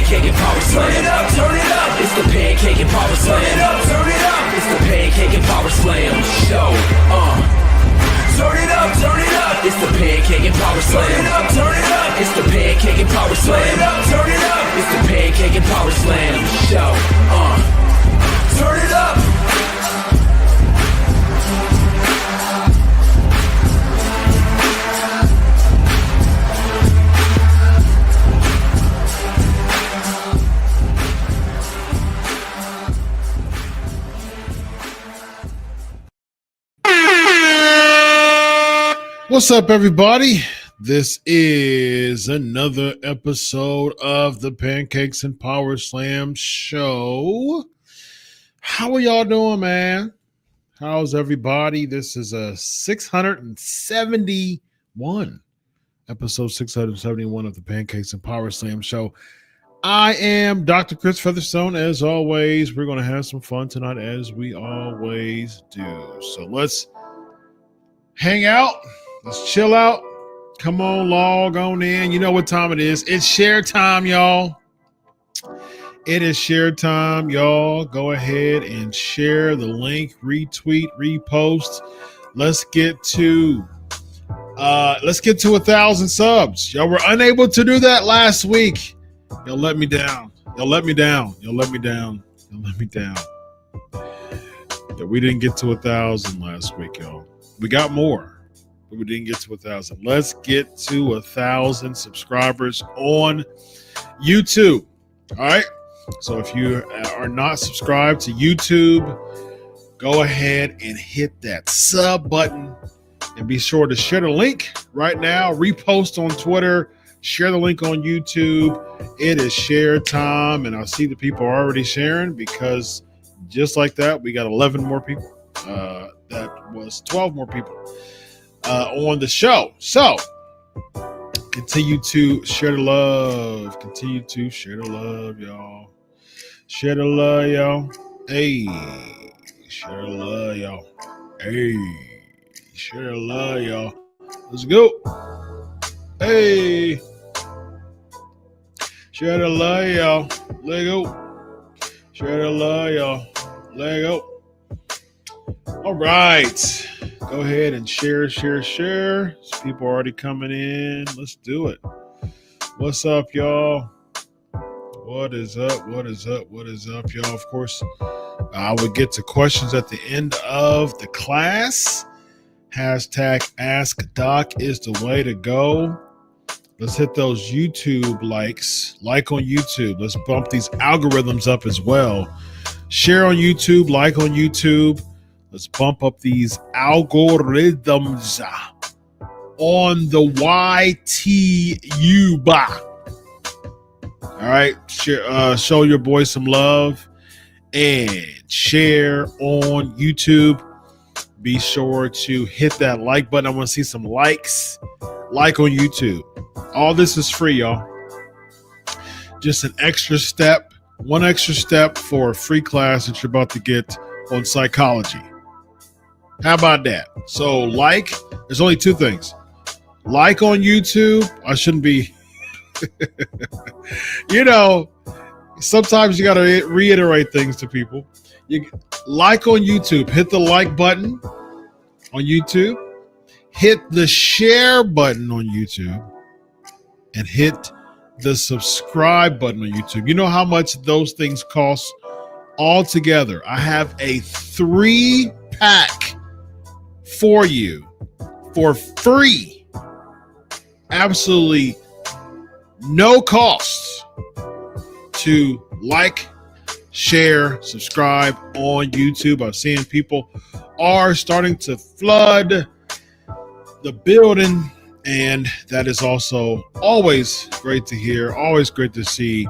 Pancake and Power Slam. Turn it up, turn it up. It's the Pancake and Power Slam. Turn it up, turn it up. It's the Pancake and Power Slam Show. Turn it up, turn it up. It's the Pancake and Power Slam. Turn it up, turn it up. It's the Pancake and Power Slam. Turn it up, turn it up. It's the Pancake and Power Slam Show. Turn it up. What's up, everybody? This is another episode of the Pancakes and Powerslams Show. How are y'all doing, man? How's everybody? This is a 671, episode 671 of the Pancakes and Powerslams Show. I am Dr. Chris Featherstone. As always, we're going to have some fun tonight, as we always do. So let's hang out. Let's chill out. Come on, log on in. You know what time it is. It's share time, y'all. It is share time, y'all. Go ahead and share the link, retweet, repost. Let's get to 1,000 subs. Y'all were unable to do that last week. Y'all let me down. Yeah, we didn't get to 1,000 last week, y'all. We got more. But we didn't get to 1,000. Let's get to 1,000 subscribers on YouTube. All right. So if you are not subscribed to YouTube, go ahead and hit that sub button and be sure to share the link right now. Repost on Twitter. Share the link on YouTube. It is share time. And I see the people are already sharing, because just like that, we got 11 more people. That was 12 more people on the show. So continue to share the love. Y'all. Share the love, y'all. Hey, share the love, y'all. Hey, share the love, y'all. Let's go. Hey, share the love, y'all. Let go. Share the love, y'all. Let go. All right. Go ahead and share. People are already coming in. Let's do it. What's up, y'all? What is up, y'all? Of course, I will get to questions at the end of the class. Hashtag Ask Doc is the way to go. Let's hit those YouTube likes. Like on YouTube. Let's bump these algorithms up as well. Share on YouTube. Like on YouTube. Let's bump up these algorithms on the YTU. All right. Share, show your boy some love and share on YouTube. Be sure to hit that like button. I want to see some likes. Like on YouTube. All this is free, y'all. Just an extra step. One extra step for a free class that you're about to get on psychology. How about that? So there's only two things. Like on YouTube. I shouldn't be, sometimes you got to reiterate things to people. You like on YouTube, hit the like button on YouTube, hit the share button on YouTube, and hit the subscribe button on YouTube. You know how much those things cost altogether? I have a 3-pack for you for free, absolutely no cost, to like, share, subscribe on YouTube. I'm seeing people are starting to flood the building, and that is also always great to hear, always great to see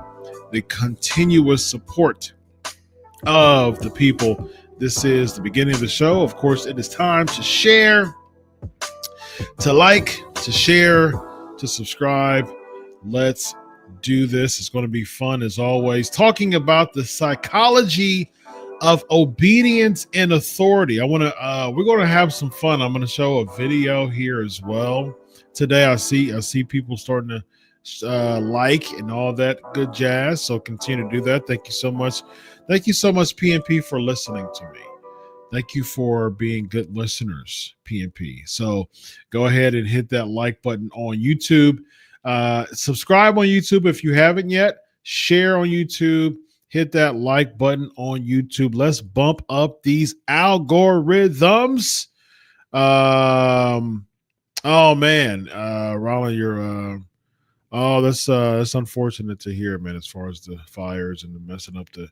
the continuous support of the people. This is the beginning of the show. Of course, it is time to share, to like, to share, to subscribe. Let's do this. It's going to be fun as always. Talking about the psychology of obedience and authority. We're going to have some fun. I'm going to show a video here as well. Today I see people starting to like, and all that good jazz. So continue to do that. Thank you so much. Thank you so much, PNP, for listening to me. Thank you for being good listeners, PNP. So go ahead and hit that like button on YouTube. Subscribe on YouTube if you haven't yet. Share on YouTube. Hit that like button on YouTube. Let's bump up these algorithms. Oh man, Rollin, you're that's unfortunate to hear, man, as far as the fires and the messing up the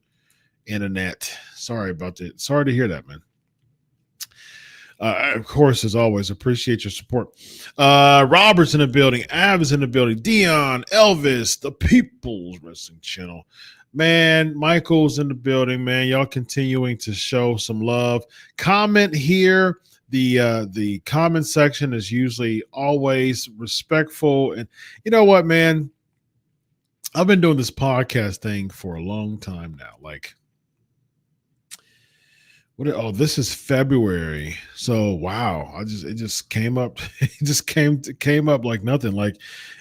internet. Sorry about that. Sorry to hear that, man. Of course, as always, appreciate your support. Robert's in the building, Av's in the building, Dion, Elvis, the People's Wrestling Channel. Man, Michael's in the building, man. Y'all continuing to show some love. Comment here. The comment section is usually always respectful. And you know what, man? I've been doing this podcast thing for a long time now. Like, this is February. So wow, it just came up. It just came up like nothing. Like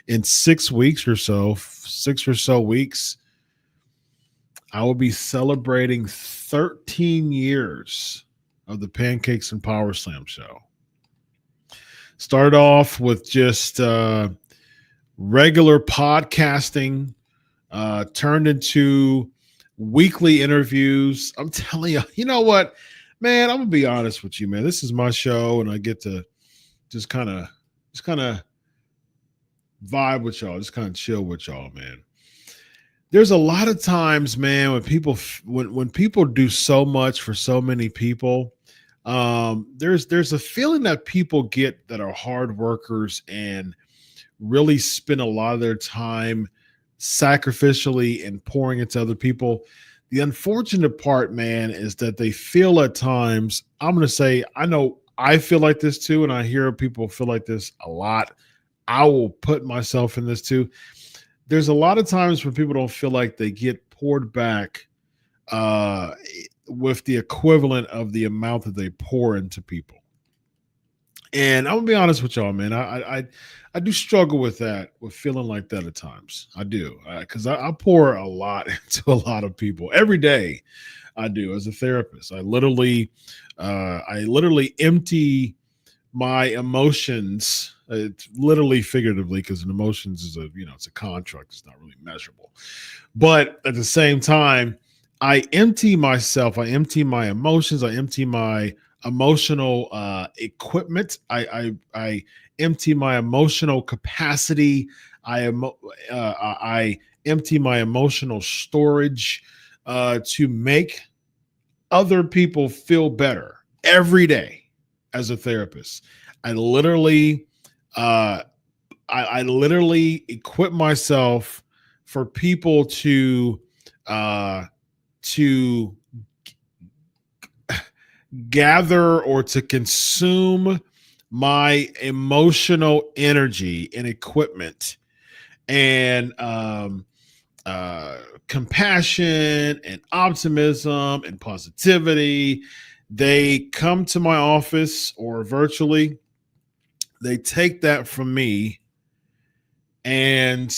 in 6 weeks or so, 6 or so weeks, I will be celebrating 13 years of the Pancakes and Powerslams Show. Started off with just regular podcasting, turned into weekly interviews. I'm telling you, you know what, man, I'm gonna be honest with you, man. This is my show, and I get to just kind of vibe with y'all, just kind of chill with y'all, man. There's a lot of times, man, when people do so much for so many people, there's a feeling that people get that are hard workers and really spend a lot of their time sacrificially and pouring into other people. The unfortunate part, man, is that they feel at times, I'm going to say, I know I feel like this too, and I hear people feel like this a lot. I will put myself in this too. There's a lot of times when people don't feel like they get poured back with the equivalent of the amount that they pour into people. And I'm gonna be honest with y'all, man. I do struggle with that, with feeling like that at times. I do, because I pour a lot into a lot of people every day. I do, as a therapist. I literally empty my emotions. It's literally figuratively, because an emotions is it's a construct. It's not really measurable. But at the same time, I empty myself. I empty my emotions. I empty my emotional equipment. I empty my emotional capacity. I empty my emotional storage to make other people feel better every day. As a therapist, I literally equip myself for people to gather or to consume my emotional energy and equipment and compassion and optimism and positivity. They come to my office or virtually. They take that from me, and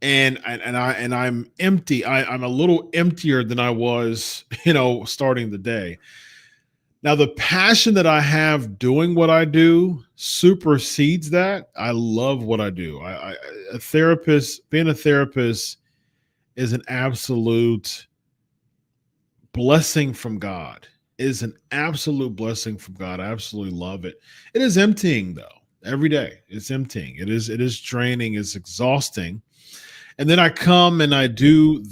I'm empty. I'm a little emptier than I was, starting the day. Now, the passion that I have doing what I do supersedes that. I love what I do. Being a therapist is an absolute blessing from God. It is an absolute blessing from God. I absolutely love it. It is emptying, though. Every day it's emptying. It is draining. It's exhausting. And then I come and I do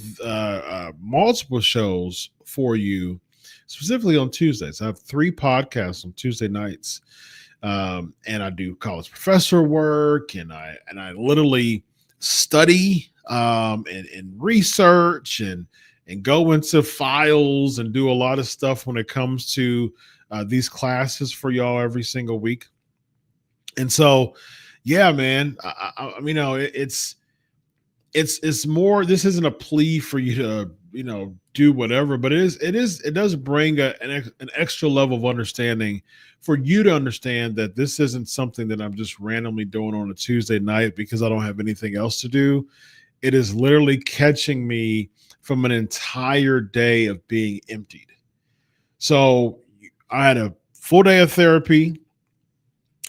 multiple shows for you, specifically on Tuesdays. I have 3 podcasts on Tuesday nights, and I do college professor work, and I literally study and research and go into files and do a lot of stuff when it comes to these classes for y'all every single week. And so, yeah, man, it's it's more, this isn't a plea for you to, do whatever, but it does bring an extra level of understanding for you to understand that this isn't something that I'm just randomly doing on a Tuesday night because I don't have anything else to do. It is literally catching me from an entire day of being emptied. So I had a full day of therapy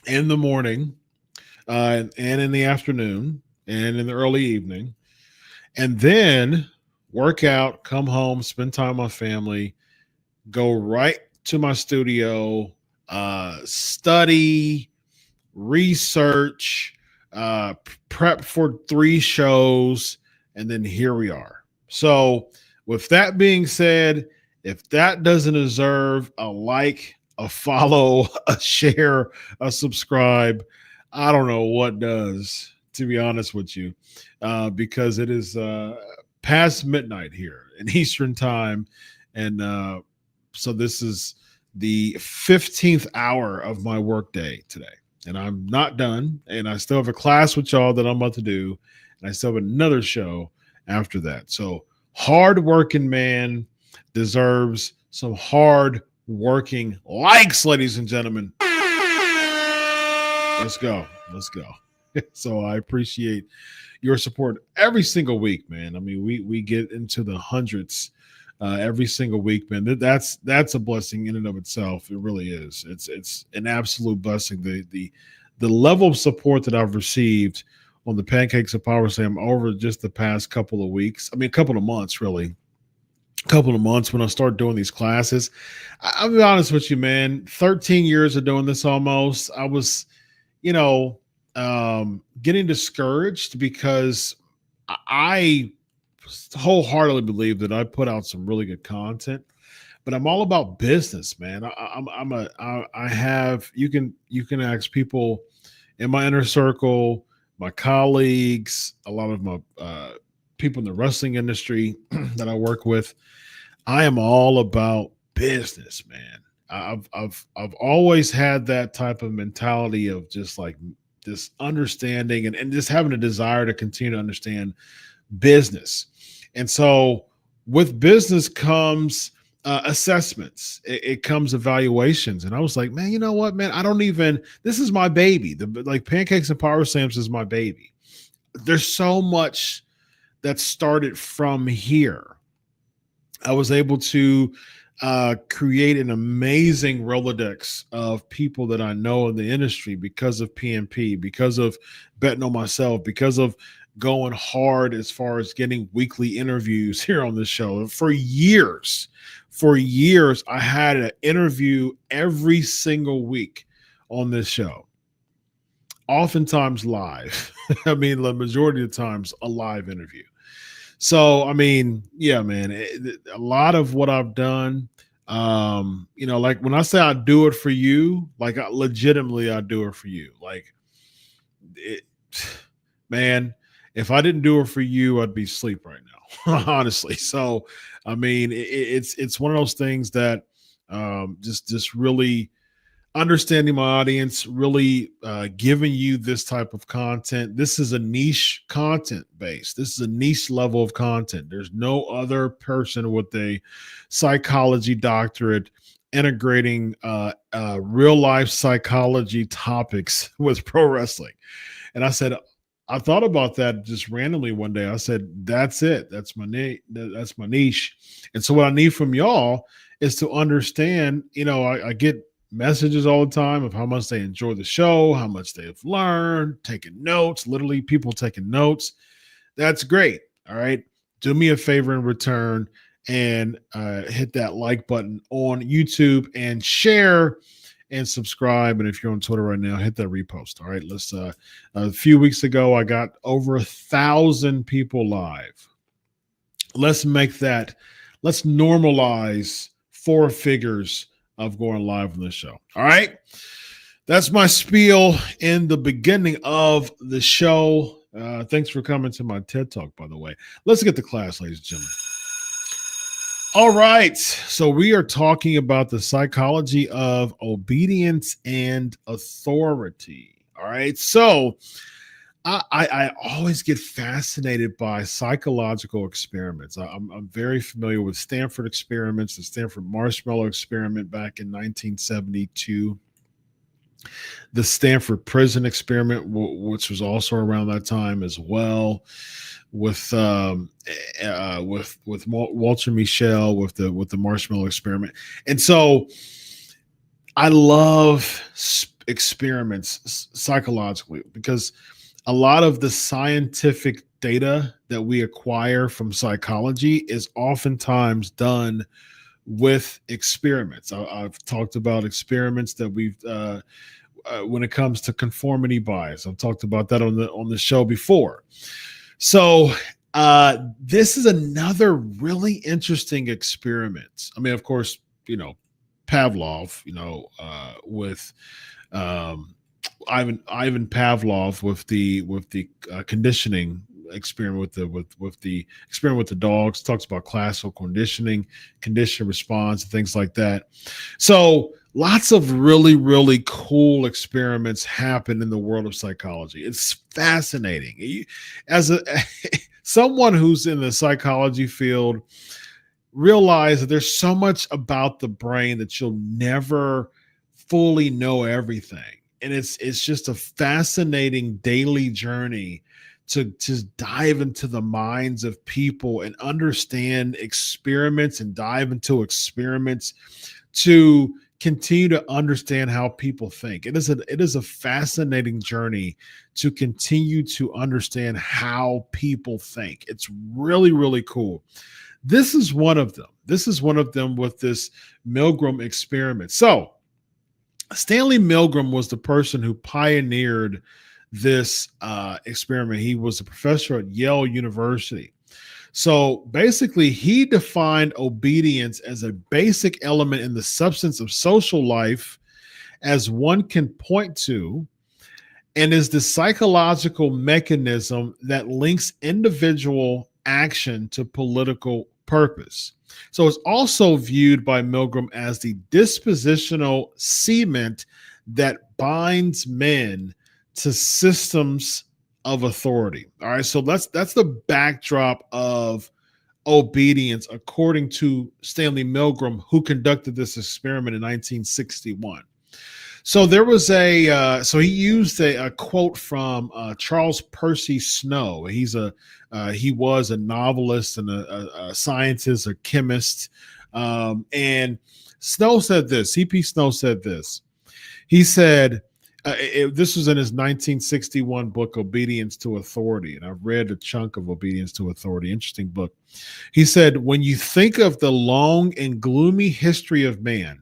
in the morning, and in the afternoon and in the early evening, and then work out, come home, spend time with my family, go right to my studio, study, research, prep for 3 shows, and then here we are. So with that being said, if that doesn't deserve a like, a follow, a share, a subscribe, I don't know what does, to be honest with you, because it is past midnight here in Eastern time. And so this is the 15th hour of my workday today. And I'm not done. And I still have a class with y'all that I'm about to do. And I still have another show after that. So hard-working man deserves some hard-working likes, ladies and gentlemen. Let's go. So I appreciate your support every single week, man. I mean, we get into the hundreds every single week, man. That's a blessing in and of itself. It really is. It's an absolute blessing. The level of support that I've received on the Pancakes and Powerslam over just the past couple of weeks. I mean, a couple of months, really. A couple of months when I start doing these classes. I'll be honest with you, man. 13 years of doing this almost. I was, getting discouraged because I wholeheartedly believe that I put out some really good content, but I'm all about business, man. I have, you can ask people in my inner circle, my colleagues, a lot of my people in the wrestling industry that I work with. I am all about business, man. I've always had that type of mentality of just like this understanding and just having a desire to continue to understand business. And so with business comes assessments. It comes evaluations. And I was like, man, you know what, man, this is my baby. Like Pancakes and Powerslams is my baby. There's so much that started from here. I was able to create an amazing Rolodex of people that I know in the industry because of PMP, because of betting on myself, because of going hard as far as getting weekly interviews here on this show. For years, I had an interview every single week on this show. Oftentimes live. I mean, the majority of the times a live interview. So, I mean, yeah, man, a lot of what I've done, like when I say I do it for you, like legitimately I do it for you. Like, man, if I didn't do it for you, I'd be asleep right now, honestly. So, I mean, it's one of those things that just really understanding my audience, really giving you this type of content. This is a niche content base. This is a niche level of content. There's no other person with a psychology doctorate integrating real life psychology topics with pro wrestling. And I thought about that just randomly one day. I said, that's it. That's my niche. And so what I need from y'all is to understand, I get messages all the time of how much they enjoy the show, how much they've learned, taking notes, literally people taking notes. That's great. All right. Do me a favor in return and hit that like button on YouTube and share and subscribe. And if you're on Twitter right now, hit that repost. All right. Let's a few weeks ago, I got over 1,000 people live. Let's normalize 4 figures of going live on this show. All right. That's my spiel in the beginning of the show. Thanks for coming to my TED Talk, by the way. Let's get to class, ladies and gentlemen. All right. So we are talking about the psychology of obedience and authority. All right. So I always get fascinated by psychological experiments. I'm very familiar with Stanford experiments, the Stanford marshmallow experiment back in 1972, the Stanford prison experiment, which was also around that time as well, with Walter Mischel with the marshmallow experiment, and so I love experiments psychologically because a lot of the scientific data that we acquire from psychology is oftentimes done with experiments. I've talked about experiments that we've when it comes to conformity bias. I've talked about that on the show before. So this is another really interesting experiment. I mean, of course, Pavlov, with Ivan Pavlov with the conditioning experiment with the experiment with the dogs, talks about classical conditioning, condition response, and things like that. So lots of really, really cool experiments happen in the world of psychology. It's fascinating. As someone who's in the psychology field, realize that there's so much about the brain that you'll never fully know everything. And it's just a fascinating daily journey to dive into the minds of people and understand experiments and dive into experiments to continue to understand how people think. It is a fascinating journey to continue to understand how people think. It's really, really cool. This is one of them. This is one of them with this Milgram experiment. So Stanley Milgram was the person who pioneered this experiment. He was a professor at Yale University. So basically, he defined obedience as a basic element in the substance of social life as one can point to, and is the psychological mechanism that links individual action to political purpose. So it's also viewed by Milgram as the dispositional cement that binds men to systems of authority. All right, so that's the backdrop of obedience according to Stanley Milgram, who conducted this experiment in 1961. So there was so he used a quote from Charles Percy Snow. He was a novelist and a scientist, a chemist, and Snow said this. C.P. Snow said this. He said, this was in his 1961 book, Obedience to Authority, and I've read a chunk of Obedience to Authority. Interesting book. He said, when you think of the long and gloomy history of man,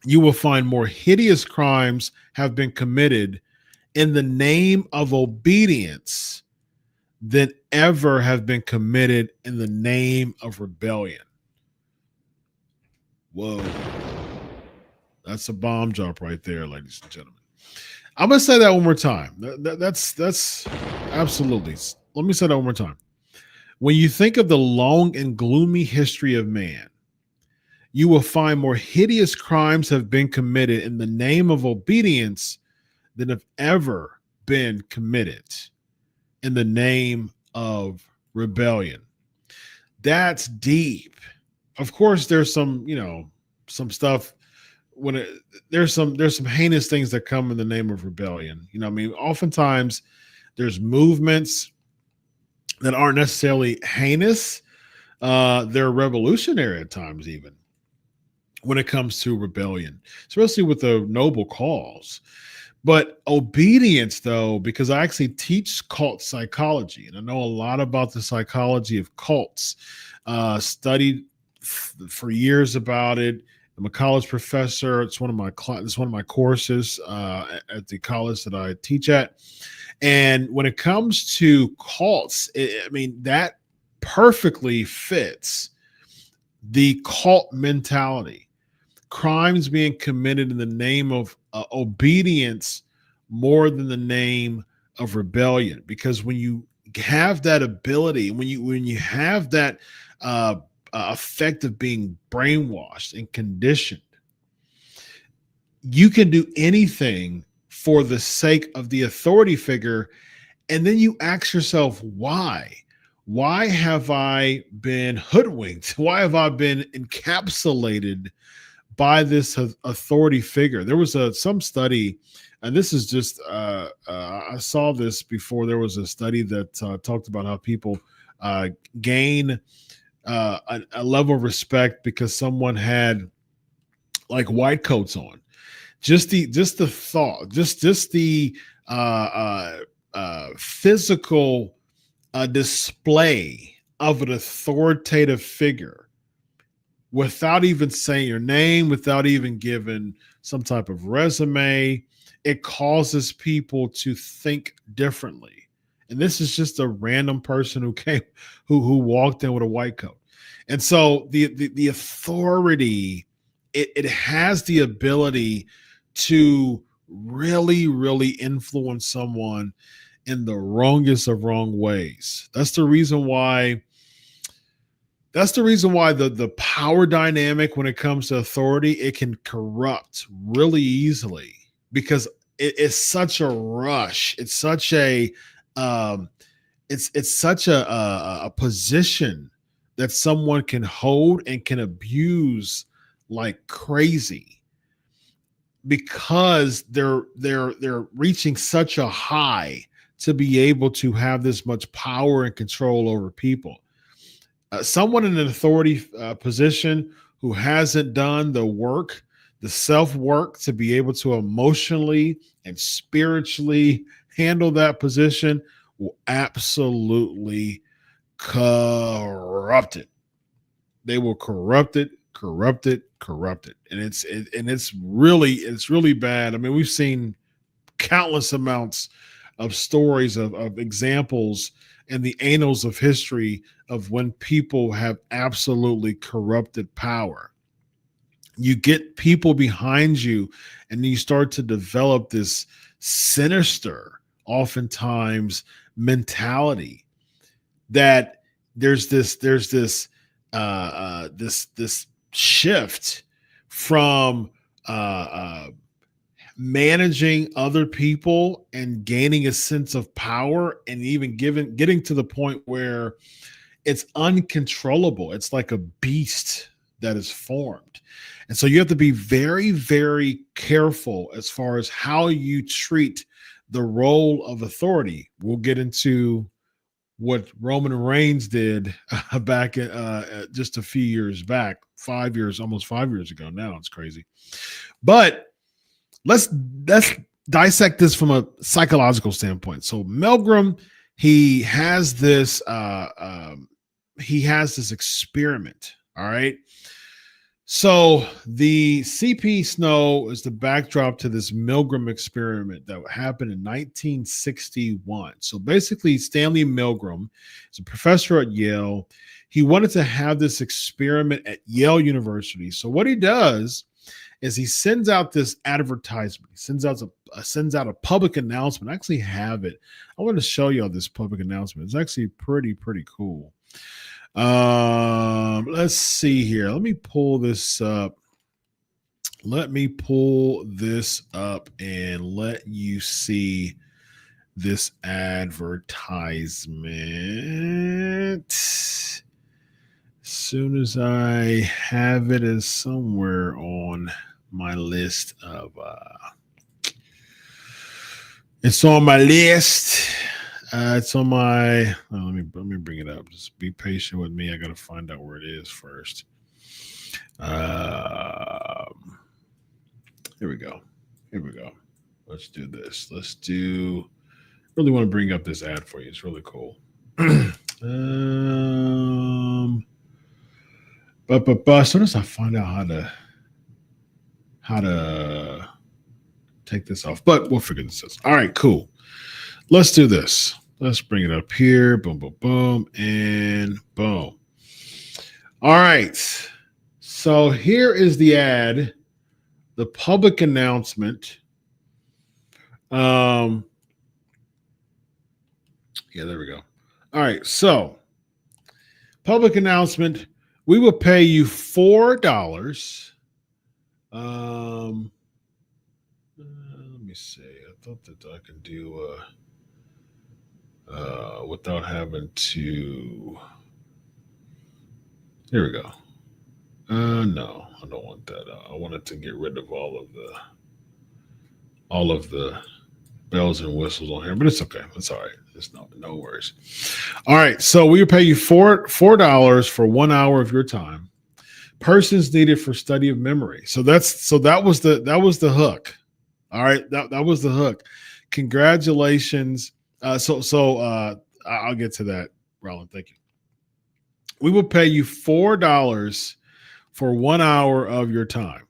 you will find more hideous crimes have been committed in the name of obedience than ever have been committed in the name of rebellion. Whoa. That's a bomb drop right there, ladies and gentlemen. I'm going to say that one more time. That's absolutely. Let me say that one more time. When you think of the long and gloomy history of man, you will find more hideous crimes have been committed in the name of obedience than have ever been committed in the name of rebellion. That's deep. Of course, there's some, some stuff there's some heinous things that come in the name of rebellion. Oftentimes there's movements that aren't necessarily heinous. They're revolutionary at times, even when it comes to rebellion, especially with a noble cause. But obedience, though, because I actually teach cult psychology, and I know a lot about the psychology of cults, studied for years about it. I'm a college professor. It's one of my courses at the college that I teach at. And when it comes to cults, that perfectly fits the cult mentality. Crimes being committed in the name of obedience more than the name of rebellion. Because when you have that ability, when you have that effect of being brainwashed and conditioned, you can do anything for the sake of the authority figure, And then you ask yourself, why? Why have I been hoodwinked? Why have I been encapsulated by this authority figure? There was some study, and this is just I saw this before. There was a study that talked about how people gain a level of respect because someone had like white coats on. Just the thought, just the physical display of an authoritative figure without even saying your name, without even giving some type of resume, it causes people to think differently. And this is just a random person who walked in with a white coat. And so the authority, it has the ability to really, really influence someone in the wrongest of wrong ways. That's the reason why the power dynamic when it comes to authority, it can corrupt really easily because it's such a rush. It's such a it's such a position that someone can hold and can abuse like crazy because they're reaching such a high to be able to have this much power and control over people. Someone in an authority position who hasn't done the work, the self-work to be able to emotionally and spiritually handle that position will absolutely corrupt it. They will corrupt it. And it's really bad. I mean, we've seen countless amounts of stories of examples in the annals of history of when people have absolutely corrupted power. You get people behind you and you start to develop this sinister, oftentimes, mentality that there's this shift from managing other people and gaining a sense of power and even getting to the point where it's uncontrollable. It's like a beast that is formed. And so you have to be very, very careful as far as how you treat the role of authority. We'll get into what Roman Reigns did back just a few years back, almost 5 years ago now. It's crazy. But let's dissect this from a psychological standpoint. So Milgram, he has this experiment. All right. So the CP Snow is the backdrop to this Milgram experiment that happened in 1961. So basically, Stanley Milgram is a professor at Yale. He wanted to have this experiment at Yale University. So what he does is he sends out this advertisement. He sends out a public announcement. I actually have it. I want to show you all this public announcement. It's actually pretty cool. Let's see here. Let me pull this up. And let you see this advertisement. As soon as I have it, is somewhere on my list of it's on my list. It's on my. Let me bring it up. Just be patient with me. I got to find out where it is first. Here we go. Let's do this. Really want to bring up this ad for you. It's really cool. But as soon as I find out how to take this off, but we'll figure this out. All right, cool. Let's do this. Let's bring it up here. Boom, boom, boom, and boom. All right. So here is the ad, the public announcement. Yeah, there we go. All right. So public announcement. We will pay you $4. Let me see. I thought that I can do without having to. Here we go. No, I don't want that. I wanted to get rid of all of the bells and whistles on here, but it's okay. It's all right. It's no worries. All right, so we will pay you $4 for 1 hour of your time. Persons needed for study of memory. So that was the hook. All right, that was the hook. Congratulations. I'll get to that, Roland. Thank you. We will pay you $4 for 1 hour of your time.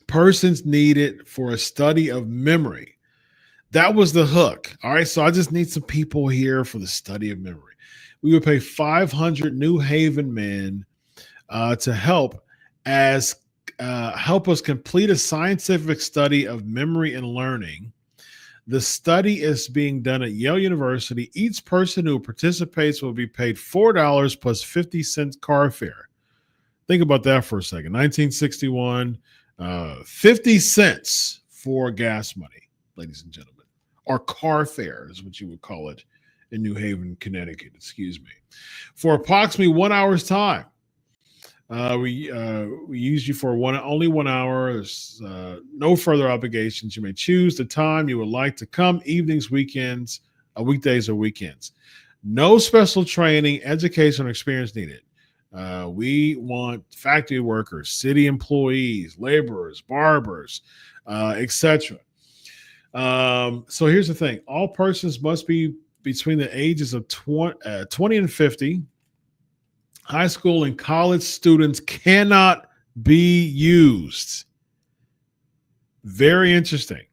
Persons needed for a study of memory. That was the hook. All right, so I just need some people here for the study of memory. We would pay 500 New Haven men to help us complete a scientific study of memory and learning. The study is being done at Yale University. Each person who participates will be paid $4 plus 50 cents car fare. Think about that for a second. 1961, 50 cents for gas money, ladies and gentlemen, or car fare is what you would call it in New Haven, Connecticut. Excuse me. For approximately 1 hour's time. We use you for only 1 hour. There's no further obligations. You may choose the time you would like to come, evenings, weekends, weekdays, or weekends. No special training, education, or experience needed. We want factory workers, city employees, laborers, barbers, etc. So here's the thing. All persons must be between the ages of 20 and 50. High school and college students cannot be used. Very interesting.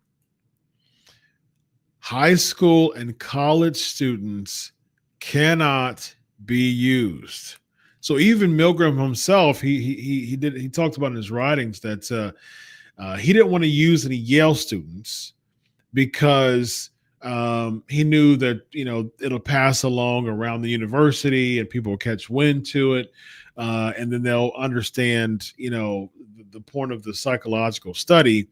High school and college students cannot be used. So even Milgram himself, he talked about in his writings that he didn't want to use any Yale students because he knew that, it'll pass along around the university and people will catch wind to it. And then they'll understand, the point of the psychological study.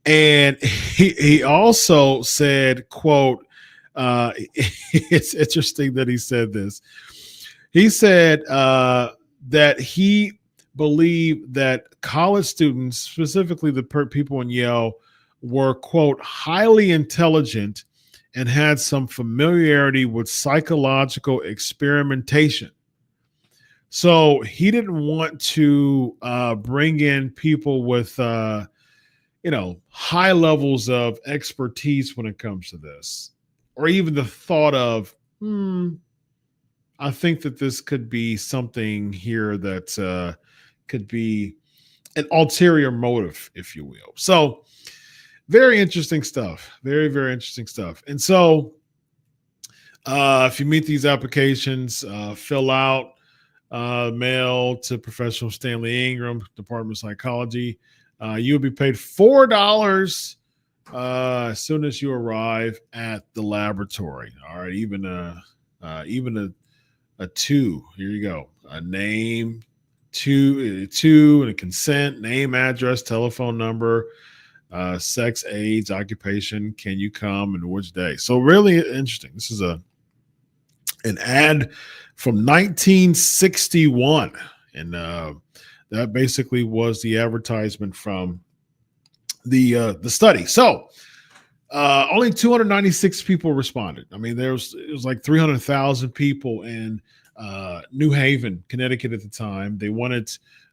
And he also said, quote, it's interesting that he said this. He said that he believed that college students, specifically the people in Yale, were, quote, highly intelligent and had some familiarity with psychological experimentation. So he didn't want to bring in people with, high levels of expertise when it comes to this, or even the thought of, I think that this could be something here that could be an ulterior motive, if you will. So very interesting stuff. Very, very interesting stuff. And so if you meet these applications, fill out mail to Professional Stanley Ingram, Department of Psychology. You'll be paid $4 as soon as you arrive at the laboratory. All right, even a 2. Here you go. A name, two, and a consent, name, address, telephone number, sex, age, occupation, can you come, and which day. So really interesting. This is an ad from 1961, and that basically was the advertisement from the study. So only 296 people responded. I mean, it was like 300,000 people in New Haven, Connecticut at the time. They wanted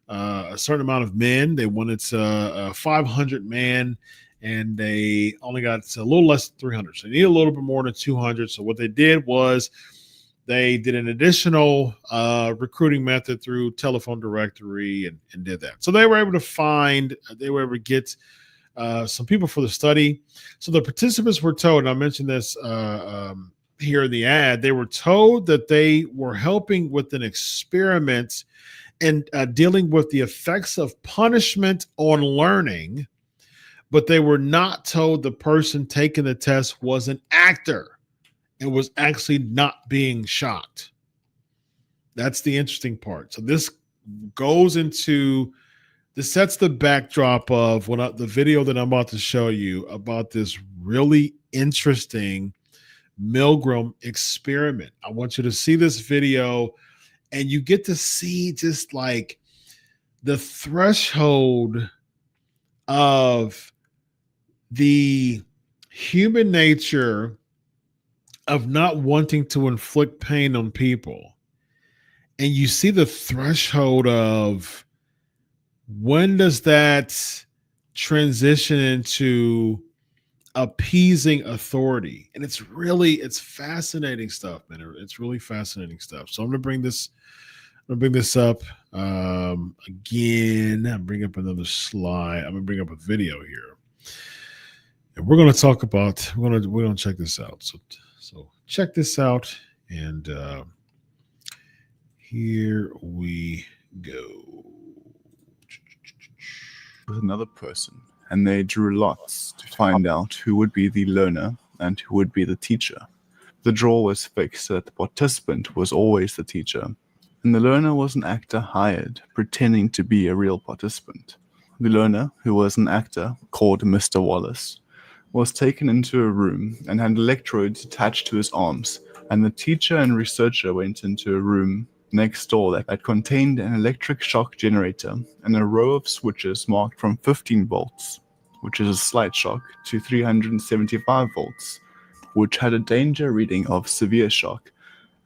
a certain amount of men. They wanted 500 men, and they only got a little less than 300. So they need a little bit more than 200. So what they did was they did an additional recruiting method through telephone directory and did that. So they were able to get some people for the study. So the participants were told, and I mentioned this here in the ad, they were told that they were helping with an experiment and dealing with the effects of punishment on learning, but they were not told the person taking the test was an actor and was actually not being shot. That's the interesting part. So this sets the backdrop of the video that I'm about to show you about this really interesting Milgram experiment. I want you to see this video, and you get to see just like the threshold of the human nature of not wanting to inflict pain on people. And you see the threshold of when does that transition into appeasing authority. And it's fascinating stuff, man. It's really fascinating stuff. So I'm gonna bring this up again. I'm bring up another slide. I'm gonna bring up a video here, and we're gonna talk about. We're gonna check this out. So check this out, and here we go. With another person, and they drew lots to find out who would be the learner and who would be the teacher. The draw was fixed so that the participant was always the teacher, and the learner was an actor hired, pretending to be a real participant. The learner, who was an actor called Mr. Wallace, was taken into a room and had electrodes attached to his arms, and the teacher and researcher went into a room next door that contained an electric shock generator and a row of switches marked from 15 volts, which is a slight shock, to 375 volts, which had a danger reading of severe shock,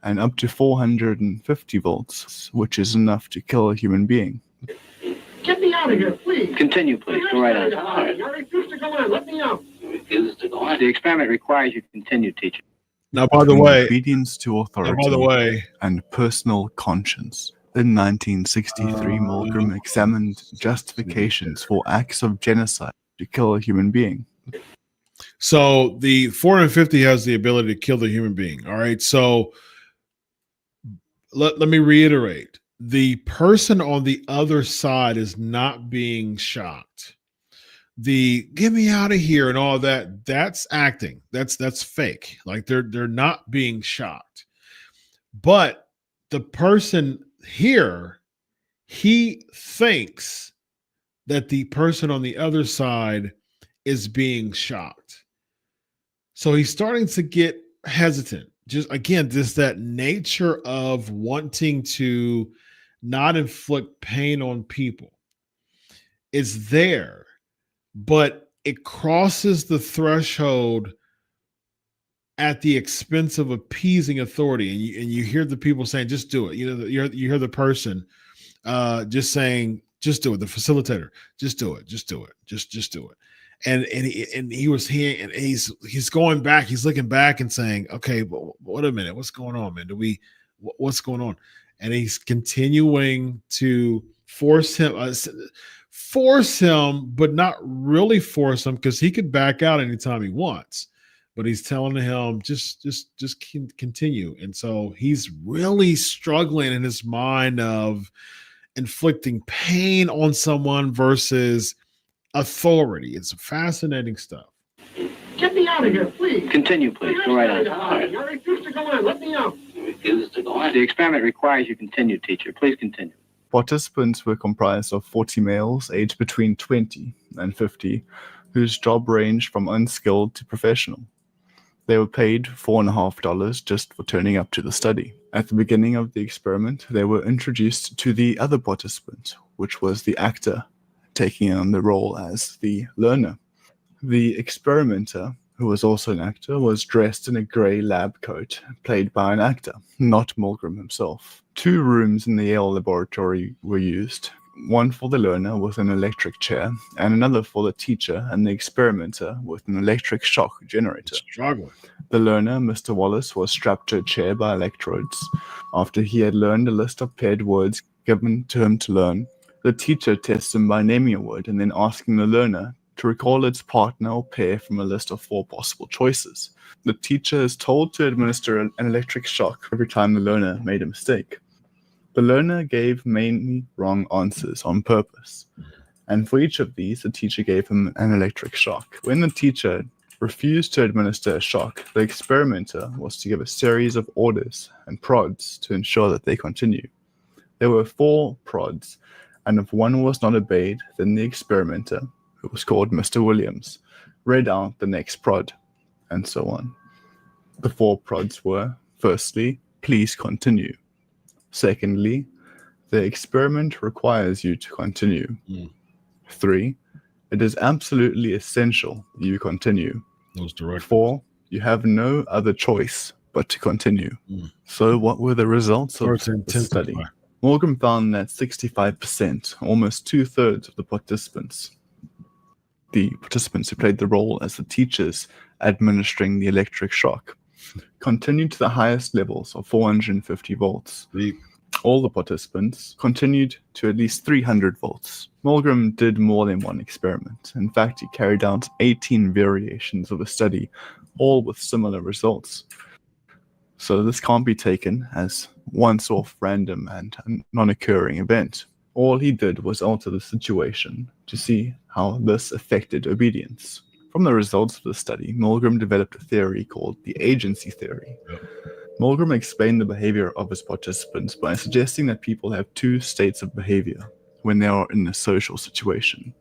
and up to 450 volts, which is enough to kill a human being. Get me out of here, please. Continue, please. Go right on. I refuse to go on. Let me out. You refuse to go on. The experiment requires you to continue, teacher. Now, by the way, obedience to authority and personal conscience. In 1963, Milgram examined justifications for acts of genocide to kill a human being. So the 450 has the ability to kill the human being. All right. So let me reiterate. The person on the other side is not being shocked. The get me out of here and all that, that's acting. That's fake. Like they're not being shocked. But the person here, he thinks that the person on the other side is being shocked. So he's starting to get hesitant. Just again, just that nature of wanting to not inflict pain on people is there. But it crosses the threshold at the expense of appeasing authority, and you hear the people saying, "Just do it." You know, you hear the person just saying, "Just do it." The facilitator, "Just do it. Just do it. Just do it." And he was here, and he's going back. He's looking back and saying, "Okay, but wait a minute. What's going on, man? What's going on?" And he's continuing to force him, but not really force him, because he could back out anytime he wants. But he's telling him, just continue. And so he's really struggling in his mind of inflicting pain on someone versus authority. It's fascinating stuff. Get me out of here, please. Continue, please. Go right on. I refuse to go on. Let me out. You refuse to go on. The experiment requires you continue, teacher. Please continue. Participants were comprised of 40 males aged between 20 and 50, whose job ranged from unskilled to professional. They were paid $4.50 just for turning up to the study. At the beginning of the experiment, they were introduced to the other participant, which was the actor, taking on the role as the learner. The experimenter, who was also an actor, was dressed in a grey lab coat, played by an actor, not Milgram himself. 2 rooms in the Yale laboratory were used, one for the learner with an electric chair, and another for the teacher and the experimenter with an electric shock generator. Struggling. The learner, Mr. Wallace, was strapped to a chair by electrodes. After he had learned a list of paired words given to him to learn, the teacher tests him by naming a word and then asking the learner to recall its partner or pair from a list of 4 possible choices. The teacher is told to administer an electric shock every time the learner made a mistake. The learner gave mainly wrong answers on purpose, and for each of these, the teacher gave him an electric shock. When the teacher refused to administer a shock, the experimenter was to give a series of orders and prods to ensure that they continue. There were 4 prods, and if one was not obeyed, then the experimenter, who was called Mr. Williams, read out the next prod, and so on. The 4 prods were, firstly, please continue. Secondly, the experiment requires you to continue. 3, it is absolutely essential you continue. Those direct. 4, you have no other choice but to continue. So what were the results of the study? Morgan found that 65%, almost 2/3 of the participants who played the role as the teachers administering the electric shock, continued to the highest levels of 450 volts. All the participants continued to at least 300 volts. Milgram did more than one experiment. In fact, he carried out 18 variations of the study, all with similar results. So this can't be taken as once-off random and non-occurring event. All he did was alter the situation to see how this affected obedience. From the results of the study, Milgram developed a theory called the agency theory. Milgram explained the behavior of his participants by suggesting that people have 2 states of behavior when they are in a social situation.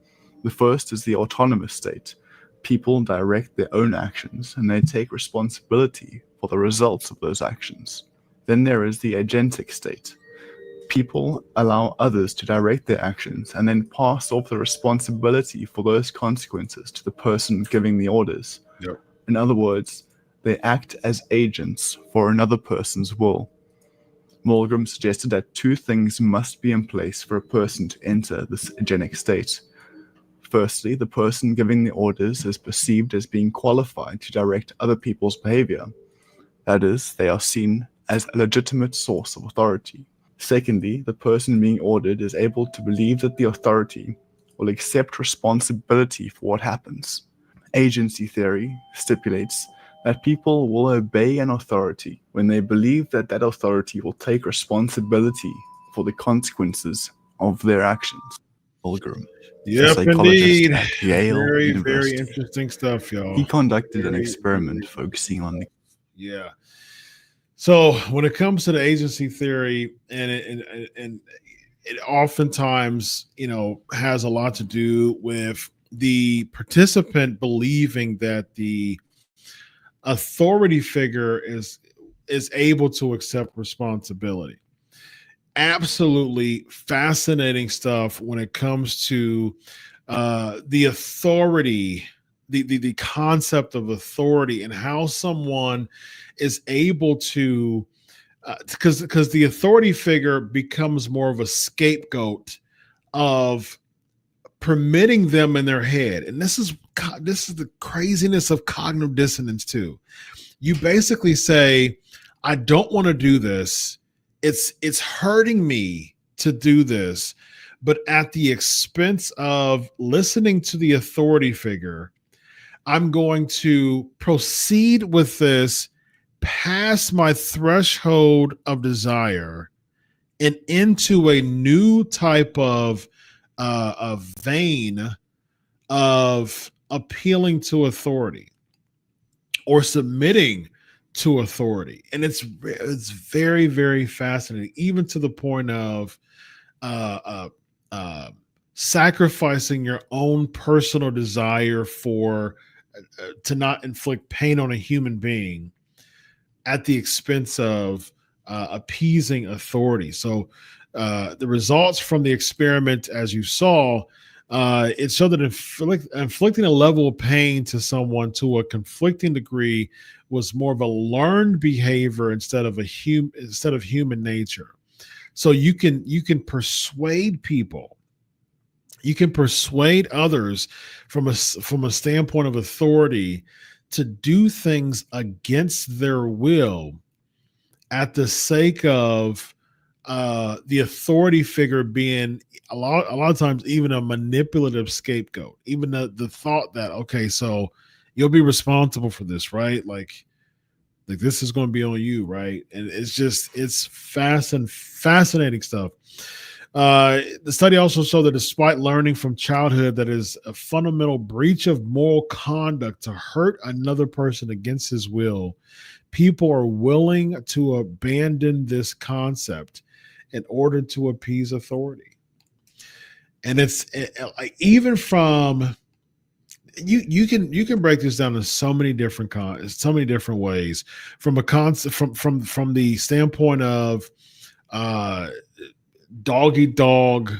The first is the autonomous state. People direct their own actions and they take responsibility for the results of those actions. Then there is the agentic state. People allow others to direct their actions and then pass off the responsibility for those consequences to the person giving the orders. In other words, they act as agents for another person's will. Milgram suggested that 2 things must be in place for a person to enter this agentic state. Firstly, the person giving the orders is perceived as being qualified to direct other people's behavior. That is, they are seen as a legitimate source of authority. Secondly, the person being ordered is able to believe that the authority will accept responsibility for what happens. Agency theory stipulates that people will obey an authority when they believe that that authority will take responsibility for the consequences of their actions. Milgram, Yep, psychologist indeed. at Yale Very University. interesting stuff, y'all. He conducted an experiment focusing on the Yeah. So when it comes to the agency theory, and it oftentimes, has a lot to do with the participant believing that the authority figure is able to accept responsibility. Absolutely fascinating stuff when it comes to the authority, the concept of authority, and how someone is able to, because the authority figure becomes more of a scapegoat of permitting them in their head. And this is the craziness of cognitive dissonance too. You basically say, I don't want to do this. It's hurting me to do this, but at the expense of listening to the authority figure, I'm going to proceed with this past my threshold of desire and into a new type of vein of appealing to authority or submitting to authority. And it's very, very fascinating, even to the point of sacrificing your own personal desire for to not inflict pain on a human being at the expense of appeasing authority. So the results from the experiment, as you saw, it showed that inflicting a level of pain to someone to a conflicting degree was more of a learned behavior instead of human nature. So you can persuade people, you can persuade others from a standpoint of authority to do things against their will at the sake of the authority figure being a lot of times even a manipulative scapegoat. Even the thought that, okay, so you'll be responsible for this, right? Like this is going to be on you, right? And it's fascinating stuff. The study also showed that despite learning from childhood that is a fundamental breach of moral conduct to hurt another person against his will, people are willing to abandon this concept in order to appease authority. And it's like even from you can break this down in so many different ways, from a concept from the standpoint of dog eat dog,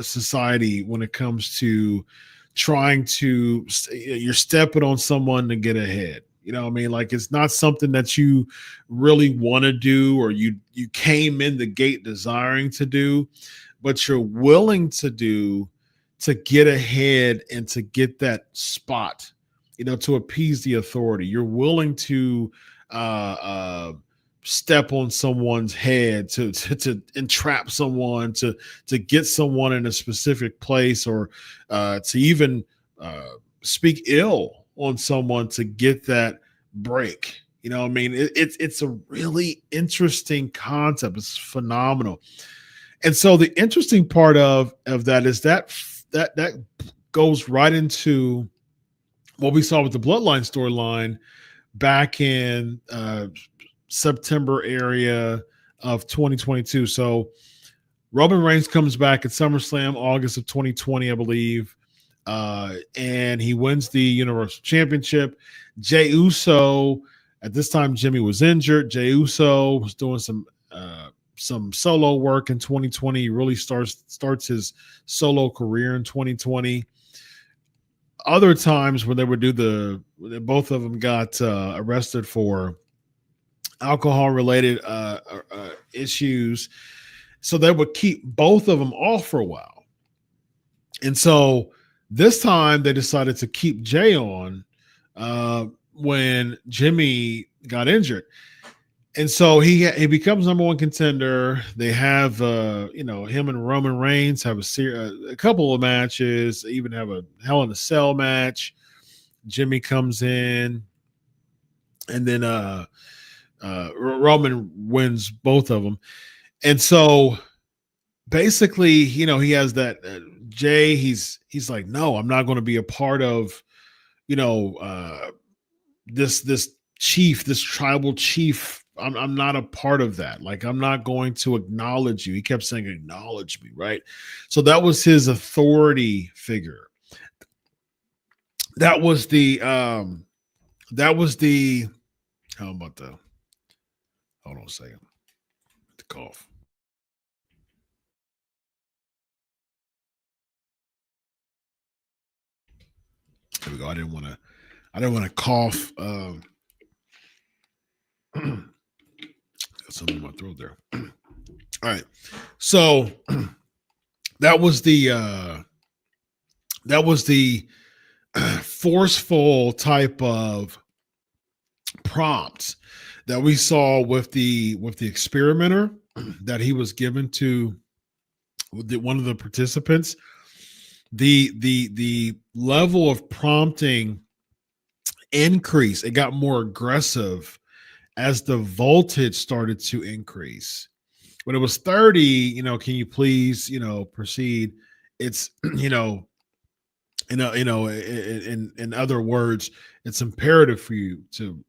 society, when it comes to trying to you're stepping on someone to get ahead. You know what I mean? Like, it's not something that you really want to do, or you came in the gate desiring to do, but you're willing to do to get ahead and to get that spot, to appease the authority. You're willing to step on someone's head to entrap someone, to get someone in a specific place, or to even speak ill on someone to get that break. You know what I mean? It's a really interesting concept. It's phenomenal. And so the interesting part of that is that goes right into what we saw with the Bloodline storyline back in September area of 2022. So Roman Reigns comes back at SummerSlam, August of 2020, I believe. And he wins the Universal Championship. Jey Uso, at this time, Jimmy was injured. Jey Uso was doing some solo work in 2020. He really starts his solo career in 2020. Other times when they would do both of them got arrested for alcohol-related issues. So they would keep both of them off for a while. And so this time they decided to keep Jay on when Jimmy got injured. And so he becomes number one contender. They have, him and Roman Reigns have a couple of matches, even have a Hell in a Cell match. Jimmy comes in, and then Roman wins both of them. And so basically, he has that Jay. He's like, no, I'm not going to be a part of, this chief, this tribal chief. I'm not a part of that. Like, I'm not going to acknowledge you. He kept saying, acknowledge me, right? So that was his authority figure. That was the how about the, hold on a second. The cough. There we go. I didn't want to cough. Got something in my throat there. All right. So that was the forceful type of prompts that we saw with the experimenter that he was given to one of the participants. The level of prompting increased. It got more aggressive as the voltage started to increase. When it was 30, can you please, proceed? It's, in other words, it's imperative for you to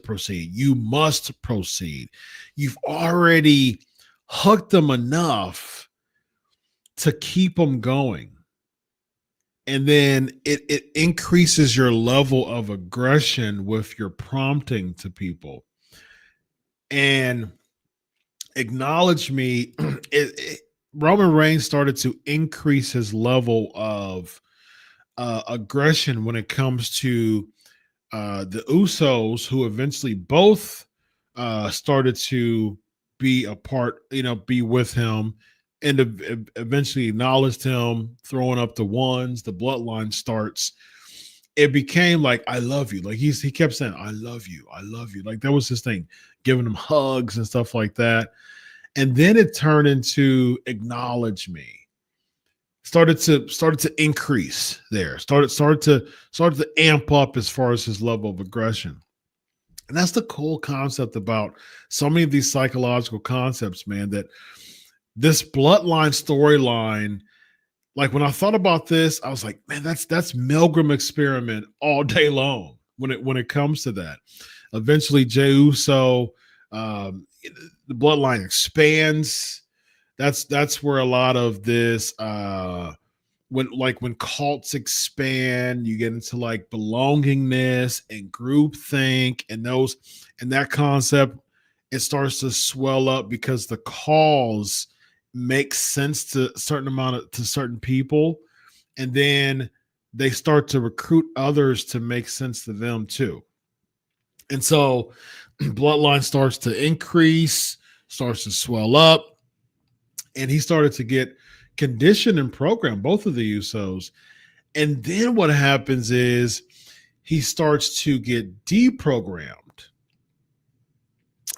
proceed. You must proceed. You've already hooked them enough to keep them going. And then it increases your level of aggression with your prompting to people. And acknowledge me, Roman Reigns started to increase his level of aggression when it comes to the Usos, who eventually both started to be a part, be with him, and eventually acknowledged him, throwing up the ones. The bloodline starts. It became like, I love you. Like, he kept saying, I love you. I love you. Like, that was his thing, giving him hugs and stuff like that. And then it turned into acknowledge me. Started to increase there. Started to amp up as far as his level of aggression. And that's the cool concept about so many of these psychological concepts, man, that this bloodline storyline, like, when I thought about this, I was like, man, that's Milgram experiment all day long when it comes to that. Eventually, Jey Uso, the bloodline expands. That's where a lot of this when cults expand, you get into like belongingness and groupthink and that concept, it starts to swell up because the cause makes sense to certain people, and then they start to recruit others to make sense to them too. And so Bloodline starts to increase, starts to swell up, and he started to get conditioned and programmed, both of the Usos. And then what happens is he starts to get deprogrammed.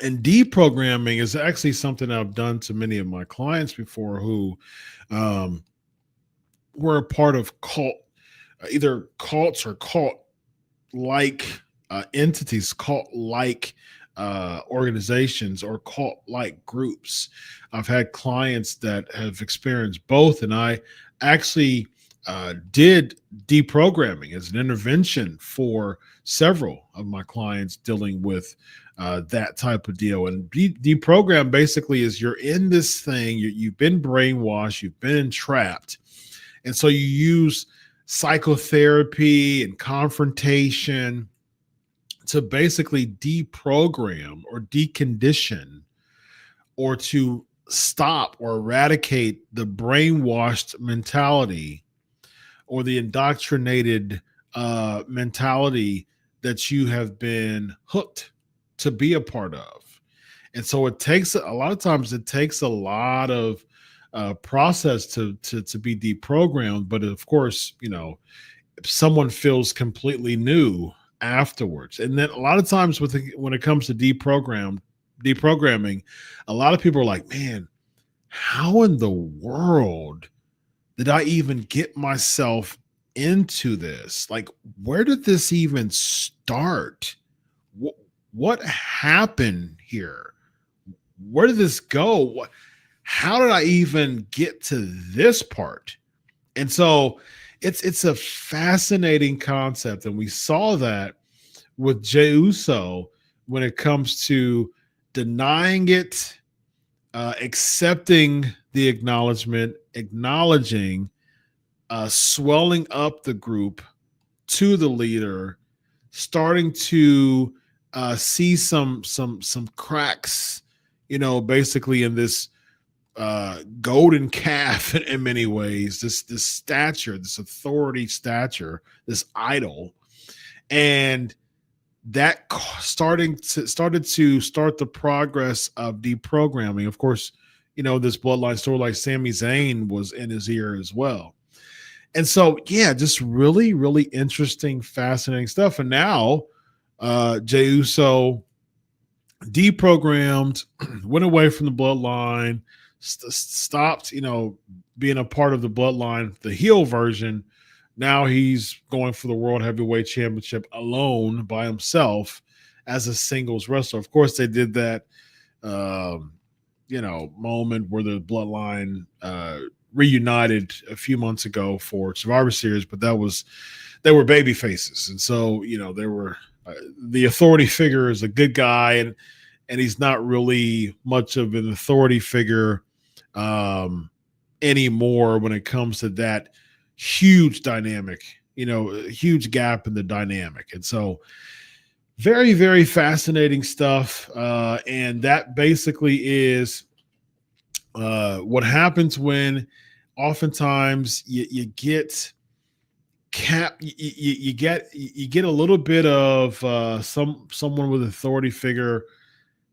And deprogramming is actually something I've done to many of my clients before who were a part of either cults or cult-like entities, cult-like organizations, or cult-like groups. I've had clients that have experienced both, and I actually did deprogramming as an intervention for several of my clients dealing with that type of deal. And deprogram basically is you're in this thing, you've been brainwashed, you've been entrapped, and so you use psychotherapy and confrontation to basically deprogram or decondition, or to stop or eradicate the brainwashed mentality or the indoctrinated mentality that you have been hooked to be a part of. And so it takes a lot of process to be deprogrammed. But of course, if someone feels completely new afterwards. And then a lot of times when it comes to deprogramming, a lot of people are like, man, how in the world did I even get myself into this? Like, where did this even start? What happened here? Where did this go? How did I even get to this part? And so it's a fascinating concept. And we saw that with Jey Uso when it comes to denying it, accepting the acknowledgement, acknowledging, swelling up the group to the leader, starting to see some cracks, basically in this golden calf in many ways, this stature, this authority stature, this idol. And that started the progress of deprogramming. Of course, this Bloodline story, like Sami Zayn was in his ear as well. And so, yeah, just really, really interesting, fascinating stuff. And now Jey Uso deprogrammed, went away from the Bloodline, stopped, being a part of the Bloodline, the heel version. Now he's going for the World Heavyweight Championship alone by himself as a singles wrestler. Of course, they did that, moment where the Bloodline reunited a few months ago for Survivor Series, but they were baby faces. And so, they were the authority figure is a good guy, and he's not really much of an authority figure anymore when it comes to that huge dynamic, a huge gap in the dynamic. And so very, very fascinating stuff. And that basically is what happens when oftentimes you get you get a little bit of someone with authority figure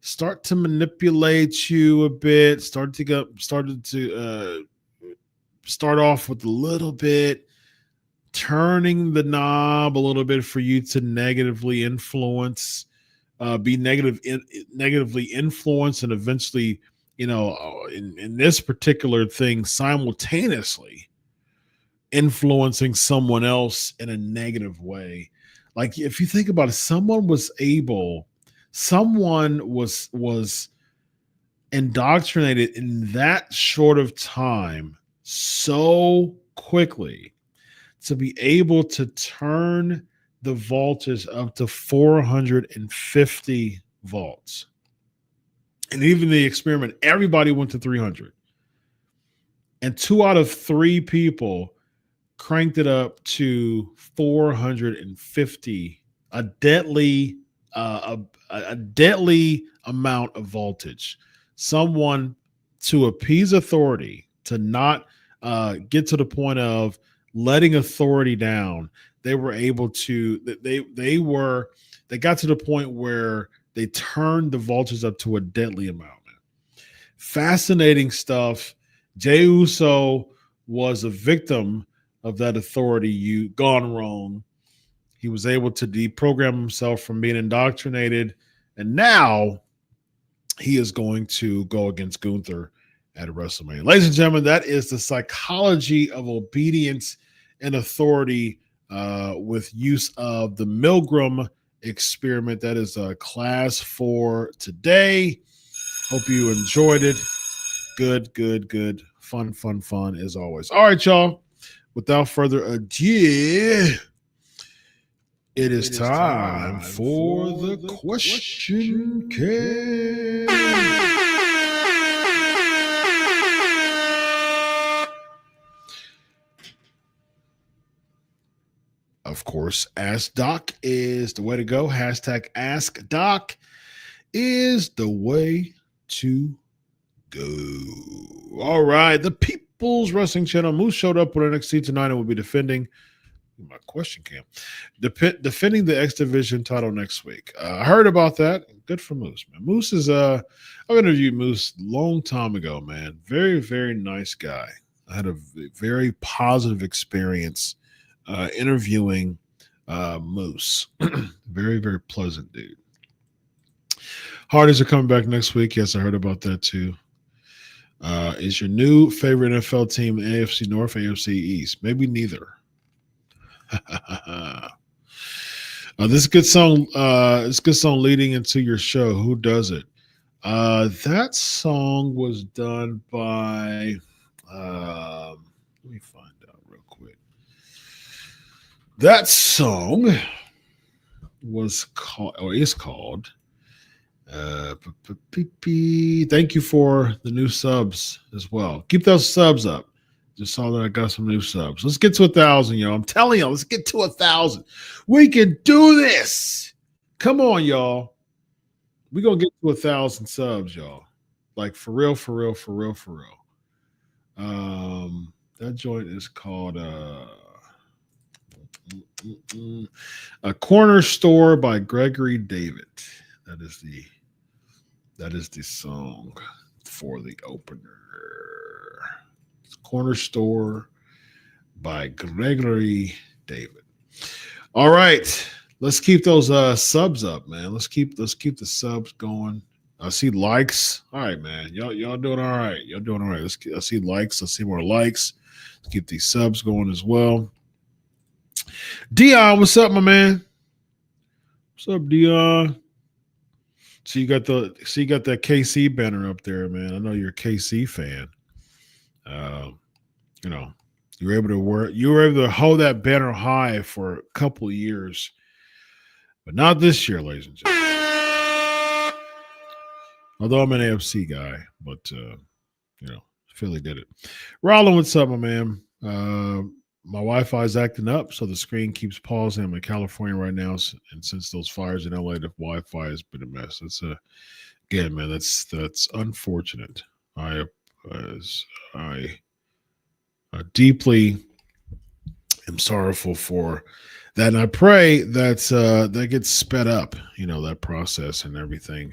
start to manipulate you a bit, start off with a little bit, turning the knob a little bit for you to negatively influence, be negatively influenced, and eventually, in this particular thing, simultaneously influencing someone else in a negative way. Like, if you think about it, someone was indoctrinated in that short of time so quickly to be able to turn the voltage up to 450 volts. And even the experiment, everybody went to 300. And 2 out of 3 people cranked it up to 450, a deadly a deadly amount of voltage. Someone to appease authority, to not get to the point of letting authority down. They were able to. They got to the point where they turned the voltage up to a deadly amount. Fascinating stuff. Jey Uso was a victim of that authority gone wrong. He was able to deprogram himself from being indoctrinated, and now he is going to go against Gunther at WrestleMania. Ladies and gentlemen, that is the psychology of obedience and authority with use of the Milgram experiment. That is a class for today. Hope you enjoyed it. Good. Fun as always. All right, y'all. Without further ado, it is time for the question cast. Of course, Ask Doc is the way to go. Hashtag Ask Doc is the way to go. All right. The People's Wrestling Channel. Moose showed up with NXT tonight and will be defending my question cam. Defending the X Division title next week. I heard about that. Good for Moose, man. Moose is I've interviewed Moose a long time ago, man. Very, very nice guy. I had a very positive experience interviewing Moose. Very, very pleasant dude. Hardys are coming back next week. Yes, I heard about that too. Is your new favorite NFL team AFC North, AFC East? Maybe neither. This is a good song. It's a good song leading into your show. Who does it? That song was done by. Let me find out real quick. That song was called, or is called. Thank you for the new subs as well. Keep those subs up. Just saw that I got some new subs. Let's get to 1,000, y'all. I'm telling y'all, let's get to 1,000. We can do this. Come on, y'all. We're going to get to 1,000 subs, y'all. Like for real. That joint is called A Corner Store by Gregory David. That is the song for the opener. Corner Store by Gregory David. All right, let's keep those subs up, man. Let's keep the subs going. I see likes. All right, man. Y'all doing all right. Y'all doing all right. I see likes. I see more likes. Let's keep these subs going as well. Dion, what's up, my man? What's up, Dion? So you got that KC banner up there, man. I know you're a KC fan. You were able to hold that banner high for a couple of years, but not this year, ladies and gentlemen. Although I'm an AFC guy, but Philly did it. Rollin, what's up, my man? My Wi-Fi is acting up, so the screen keeps pausing. I'm in California right now, and since those fires in LA, the Wi-Fi has been a mess. Again, man, that's unfortunate. I deeply am sorrowful for that, and I pray that that gets sped up. That process and everything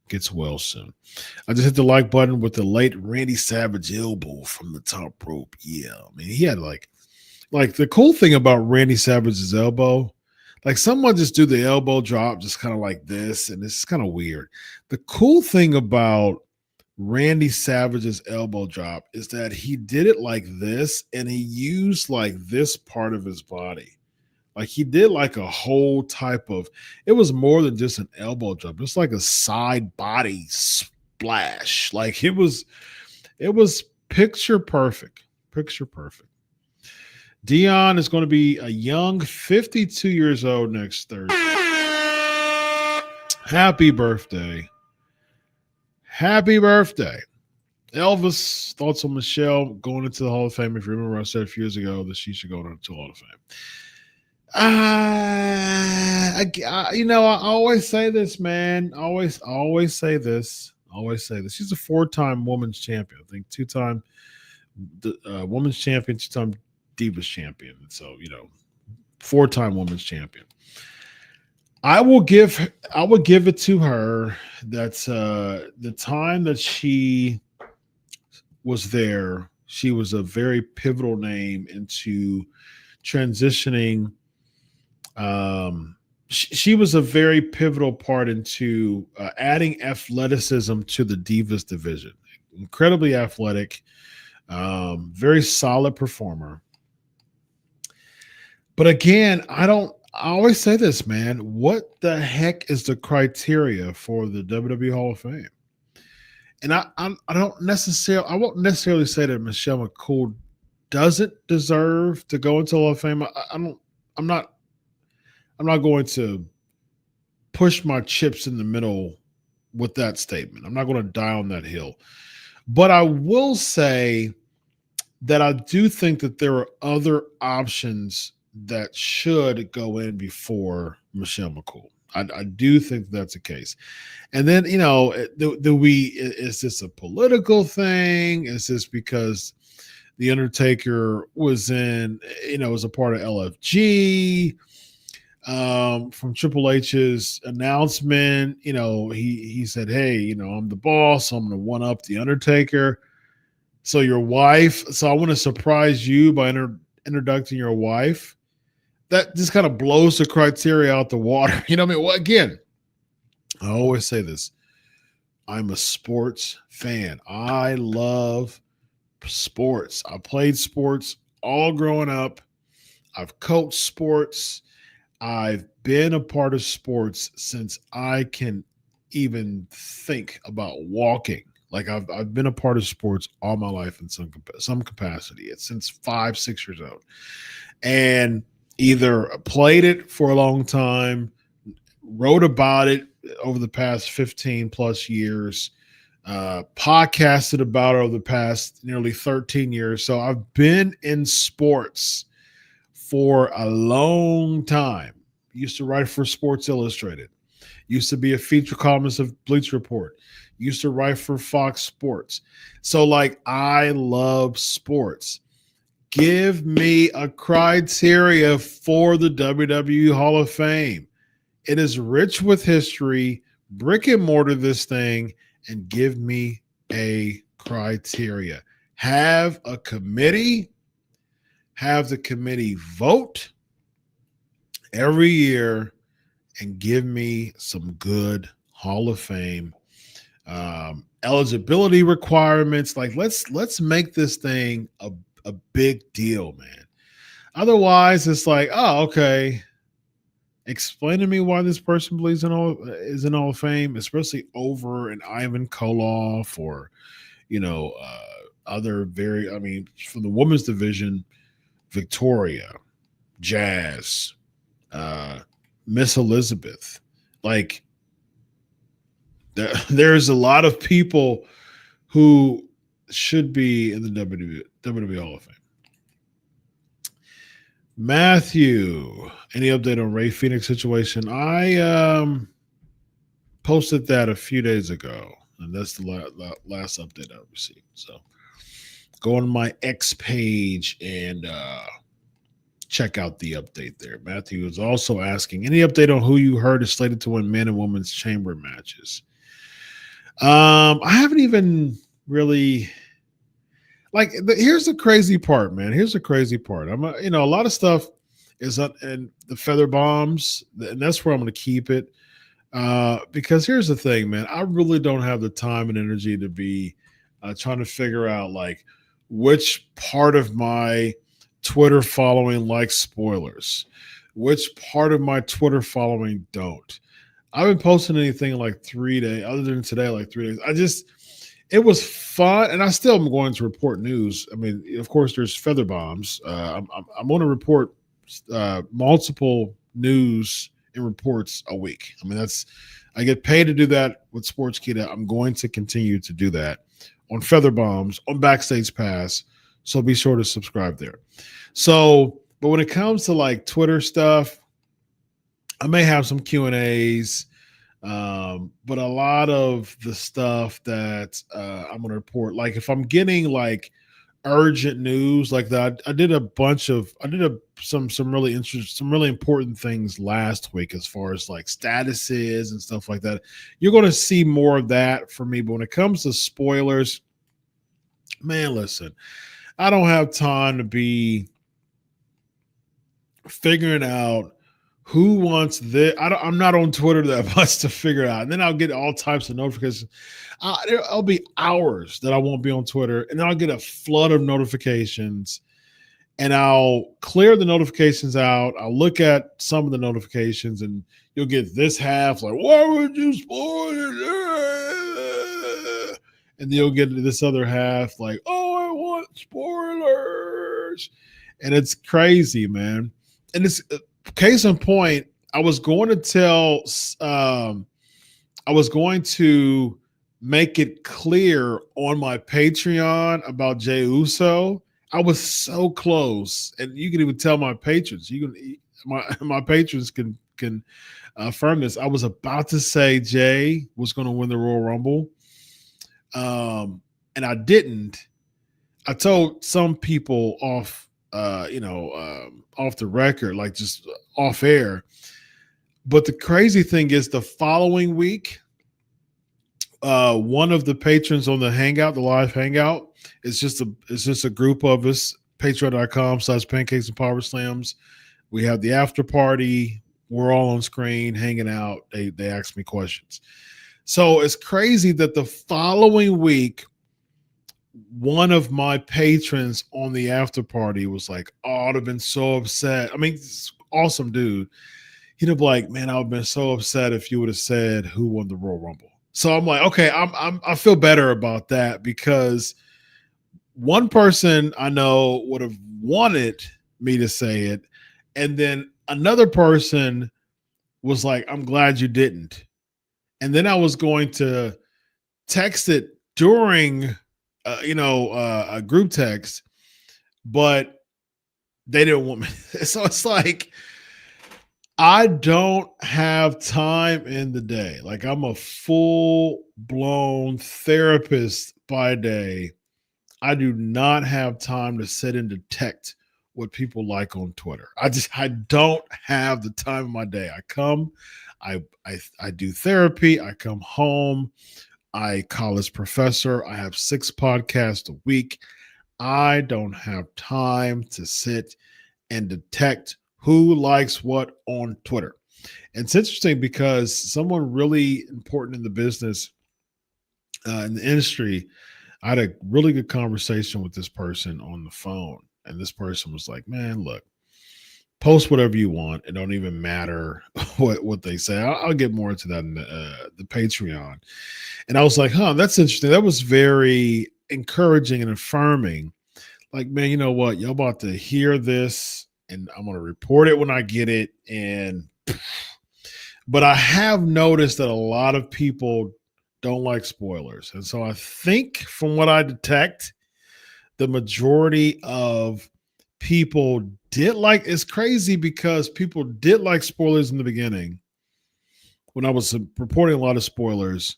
gets well soon. I just hit the like button with the late Randy Savage elbow from the top rope. Yeah, I mean, he had like the cool thing about Randy Savage's elbow, like someone just do the elbow drop just kind of like this, and it's kind of weird. The cool thing about Randy Savage's elbow drop is that he did it like this, and he used like this part of his body. Like he did like a whole type of, it was more than just an elbow drop. It's like a side body splash. Like it was picture perfect. Dion is going to be a young 52 years old next Thursday. Happy birthday. Elvis, thoughts on Michelle going into the Hall of Fame? If you remember, I said a few years ago that she should go into the Hall of Fame. I always say this, man. Always say this. She's a 4-time women's champion. I think 2-time women's champion, 2-time Divas champion. So 4-time women's champion. I would give it to her. That's the time that she was there. She was a very pivotal name into transitioning. She was a very pivotal part into adding athleticism to the Divas division. Incredibly athletic, very solid performer. But again, I always say this, man. What the heck is the criteria for the WWE Hall of Fame? And I won't necessarily say that Michelle McCool doesn't deserve to go into the Hall of Fame. I'm not going to push my chips in the middle with that statement. I'm not going to die on that hill. But I will say that I do think that there are other options that should go in before Michelle McCool. I do think that's the case. And then, is this a political thing? Is this because The Undertaker was was a part of LFG? From Triple H's announcement, he said, hey, I'm the boss, so I'm going to one up The Undertaker. So your wife, so I want to surprise you by introducing your wife. That just kind of blows the criteria out the water. You know what I mean? Well, again, I always say this. I'm a sports fan. I love sports. I played sports all growing up. I've coached sports. I've been a part of sports since I can even think about walking. Like I've been a part of sports all my life in some capacity. It's since 5-6 years old, and either played it for a long time, wrote about it over the past 15 plus years, podcasted about it over the past nearly 13 years. So I've been in sports for a long time. Used to write for Sports Illustrated. Used to be a feature columnist of Bleacher Report. Used to write for Fox Sports. So I love sports. Give me a criteria for the WWE Hall of Fame. It is rich with history. Brick and mortar this thing and give me a criteria. Have a committee. Have the committee vote every year and give me some good Hall of Fame eligibility requirements. Let's make this thing a big deal, man. Otherwise, it's okay. Explain to me why this person believes is in Hall of Fame, especially over an Ivan Koloff or other from the women's division, Victoria, Jazz, Miss Elizabeth. There's a lot of people who should be in the WWE Hall of Fame. Matthew, any update on Ray Phoenix situation? I posted that a few days ago, and that's the last update I received. So go on my X page and check out the update there. Matthew is also asking, any update on who you heard is slated to win men and women's chamber matches? I haven't even really here's the crazy part, man. Here's the crazy part. A lot of stuff is and the feather bombs, and that's where I'm going to keep it. Because here's the thing, man. I really don't have the time and energy to be trying to figure out which part of my Twitter following likes spoilers, which part of my Twitter following don't. I've been posting anything 3 days, other than today, 3 days. It was fun, and I still am going to report news. I mean, of course, there's feather bombs. I'm going to report multiple news and reports a week. I mean, I get paid to do that with Sportskeeda. I'm going to continue to do that on Feather Bombs, on Backstage Pass. So be sure to subscribe there. So, but when it comes to like Twitter stuff, I may have some Q&As, but a lot of the stuff that I'm going to report, like if I'm getting like urgent news like that, I did some really interesting, some really important things last week as far as like statuses and stuff like that. You're going to see more of that from me. But when it comes to spoilers, man, listen, I don't have time to be figuring out who wants this. I'm not on Twitter that much to figure it out. And then I'll get all types of notifications. There'll be hours that I won't be on Twitter, and then I'll get a flood of notifications, and I'll clear the notifications out. I'll look at some of the notifications, and you'll get this half like, why would you spoil it? And then you'll get this other half like, oh, I want spoilers. And it's crazy, man. And it's case in point, I was going to make it clear on my Patreon about Jey Uso. I was so close, and you can even tell my patrons. My patrons can affirm this. I was about to say Jey was going to win the Royal Rumble, and I didn't. I told some people off the record, like just off air. But the crazy thing is, the following week, one of the patrons on the Hangout, the live Hangout, it's just a group of us, patreon.com/Pancakes and Powerslams. We have the after party. We're all on screen hanging out. They ask me questions. So it's crazy that the following week, one of my patrons on the after party was like, oh, I'd have been so upset. I mean, this awesome dude. He'd have like, man, I would have been so upset if you would have said who won the Royal Rumble. So I'm like, okay, I feel better about that, because one person I know would have wanted me to say it, and then another person was like, I'm glad you didn't. And then I was going to text it during a group text, but they didn't want me. So it's like, I don't have time in the day. Like, I'm a full-blown therapist by day. I do not have time to sit and detect what people like on Twitter. I don't have the time of my day. I come, I do therapy. I come home. I college professor. I have 6 podcasts a week. I don't have time to sit and detect who likes what on Twitter. And it's interesting because someone really important in the business, in the industry, I had a really good conversation with this person on the phone. And this person was like, man, look, post whatever you want. It don't even matter what they say. I'll get more into that in the Patreon. And I was like, that's interesting. That was very encouraging and affirming. Like, man, you know what? Y'all about to hear this, and I'm going to report it when I get it. But I have noticed that a lot of people don't like spoilers. And so I think from what I detect, the majority of people did like, it's crazy because people did like spoilers in the beginning when I was reporting a lot of spoilers.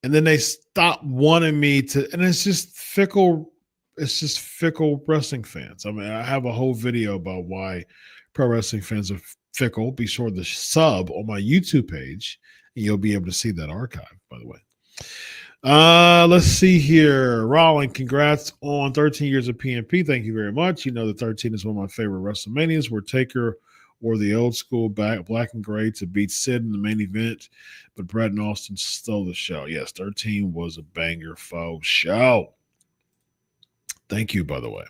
And then they stopped wanting me to, and it's just fickle wrestling fans. I mean, I have a whole video about why pro wrestling fans are fickle. Be sure to sub on my YouTube page, and you'll be able to see that archive, by the way. Let's see here. Rollin, congrats on 13 years of PNP. Thank you very much. You know that 13 is one of my favorite WrestleManias, where Taker wore the old school black and gray to beat Sid in the main event, but Brett and Austin stole the show. Yes, 13 was a banger faux show. Thank you, by the way.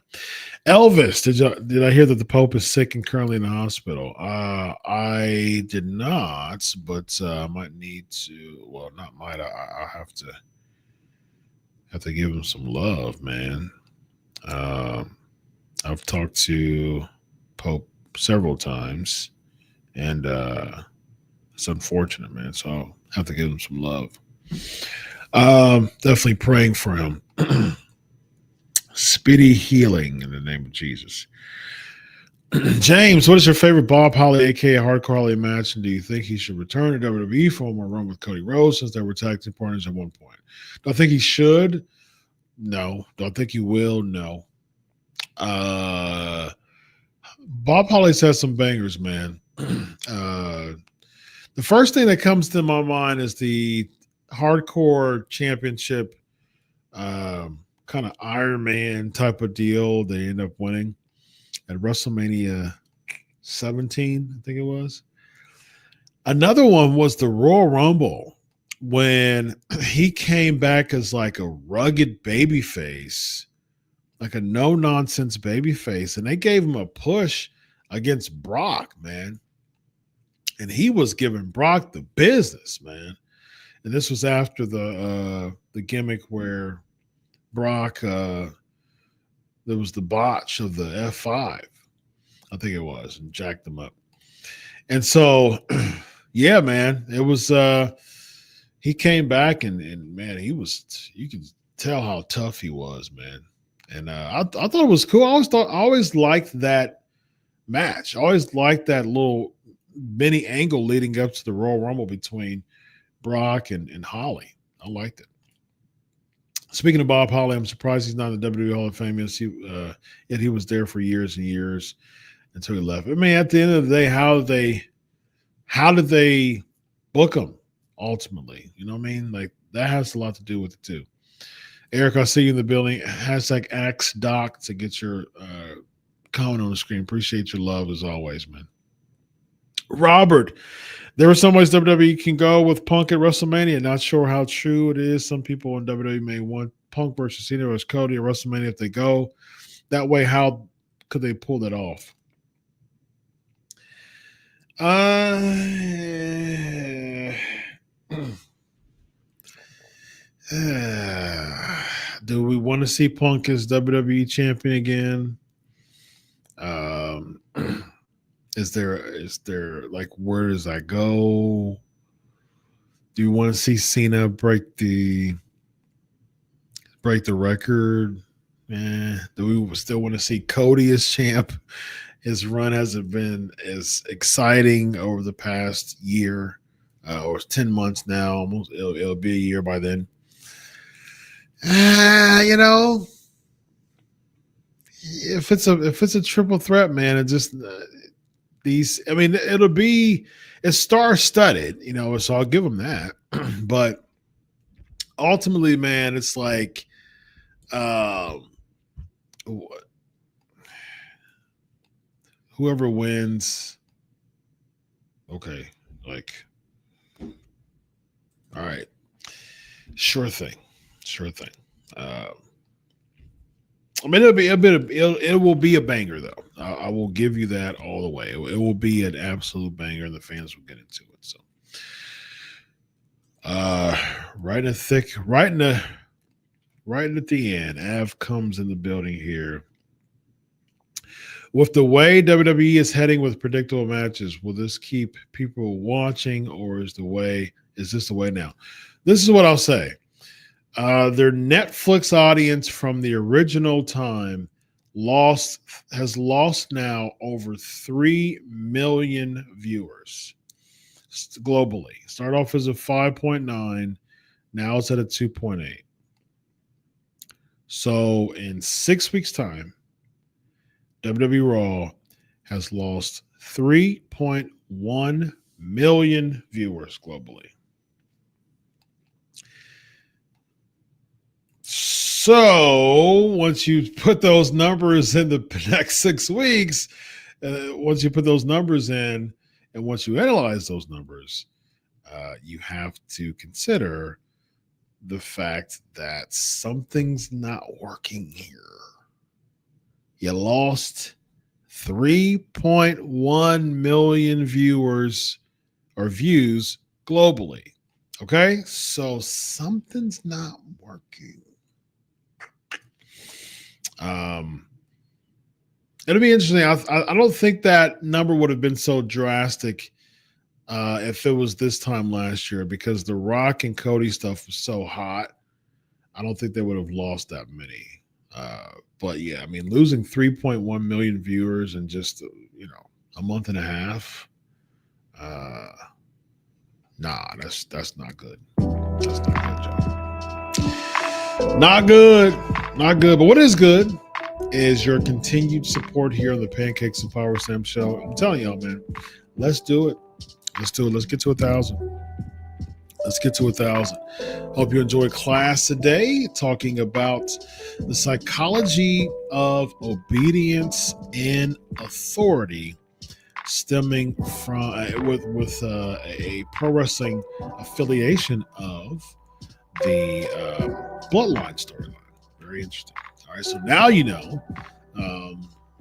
Elvis, did I hear that the Pope is sick and currently in the hospital? I did not, but I might need to. Well, not might. I have to give him some love, man. I've talked to Pope several times, and it's unfortunate, man. So I'll have to give him some love. Definitely praying for him. Speedy healing in the name of Jesus. James, what is your favorite Bob Holly, aka Hardcore Holly match, and do you think he should return to WWE for one more run with Cody Rhodes since they were tag team partners at one point? Do I think he should? No. Do I think he will? No. Bob Holly's has some bangers, man. The first thing that comes to my mind is the Hardcore Championship, kind of Iron Man type of deal. They end up winning at WrestleMania 17, I think it was. Another one was the Royal Rumble when he came back as like a rugged babyface, like a no-nonsense babyface, and they gave him a push against Brock, man. And he was giving Brock the business, man. And this was after the gimmick where Brock, there was the botch of the F5, I think it was, and jacked him up. And so, yeah, man, it was, he came back and man, he was, you could tell how tough he was, man. And I thought it was cool. I always liked that match. I always liked that little mini angle leading up to the Royal Rumble between Brock and Holly. I liked it. Speaking of Bob Holly, I'm surprised he's not in the WWE Hall of Fame. Yet he was there for years and years until he left. I mean, at the end of the day, how did they book him ultimately? You know what I mean? Like, that has a lot to do with it too. Eric, I see you in the building. Hashtag AskDoc to get your comment on the screen. Appreciate your love as always, man. Robert, there are some ways WWE can go with Punk at WrestleMania. Not sure how true it is. Some people in WWE may want Punk versus Cena versus Cody at WrestleMania if they go that way. How could they pull that off? Do we want to see Punk as WWE champion again? Is there like, where does that go? Do you want to see Cena break the record? Do we still want to see Cody as champ? His run hasn't been as exciting over the past year, or 10 months now. Almost it'll be a year by then. You know, if it's a triple threat, man, it just I mean, it's star-studded, you know, so I'll give them that. But ultimately, man, it's like, whoever wins, okay, like, all right, sure thing. I mean, it will be a banger, though. I will give you that all the way. It will be an absolute banger, and the fans will get into it. So, right at the end, Av comes in the building here. With the way WWE is heading with predictable matches, will this keep people watching, or is this the way now? This is what I'll say. Their Netflix audience from the original time has lost now over 3 million viewers globally. Start off as a 5.9, now it's at a 2.8. So in 6 weeks' time, WWE Raw has lost 3.1 million viewers globally. So once you put those numbers in the next 6 weeks, once you put those numbers in, and once you analyze those numbers, you have to consider the fact that something's not working here. You lost 3.1 million viewers or views globally. Okay, so something's not working. It'll be interesting. I don't think that number would have been so drastic if it was this time last year, because the Rock and Cody stuff was so hot. I don't think they would have lost that many. But yeah, I mean, losing 3.1 million viewers in just a month and a half. Nah, that's not good. That's not good, John. Not good. Not good. But what is good is your continued support here on the Pancakes and Powerslams Show. I'm telling y'all, man, let's do it. Let's do it. Let's get to 1,000. Let's get to 1,000. Hope you enjoyed class today, talking about the psychology of obedience and authority, stemming from with a pro wrestling affiliation of the Bloodline storyline. Very interesting. All right, so now you know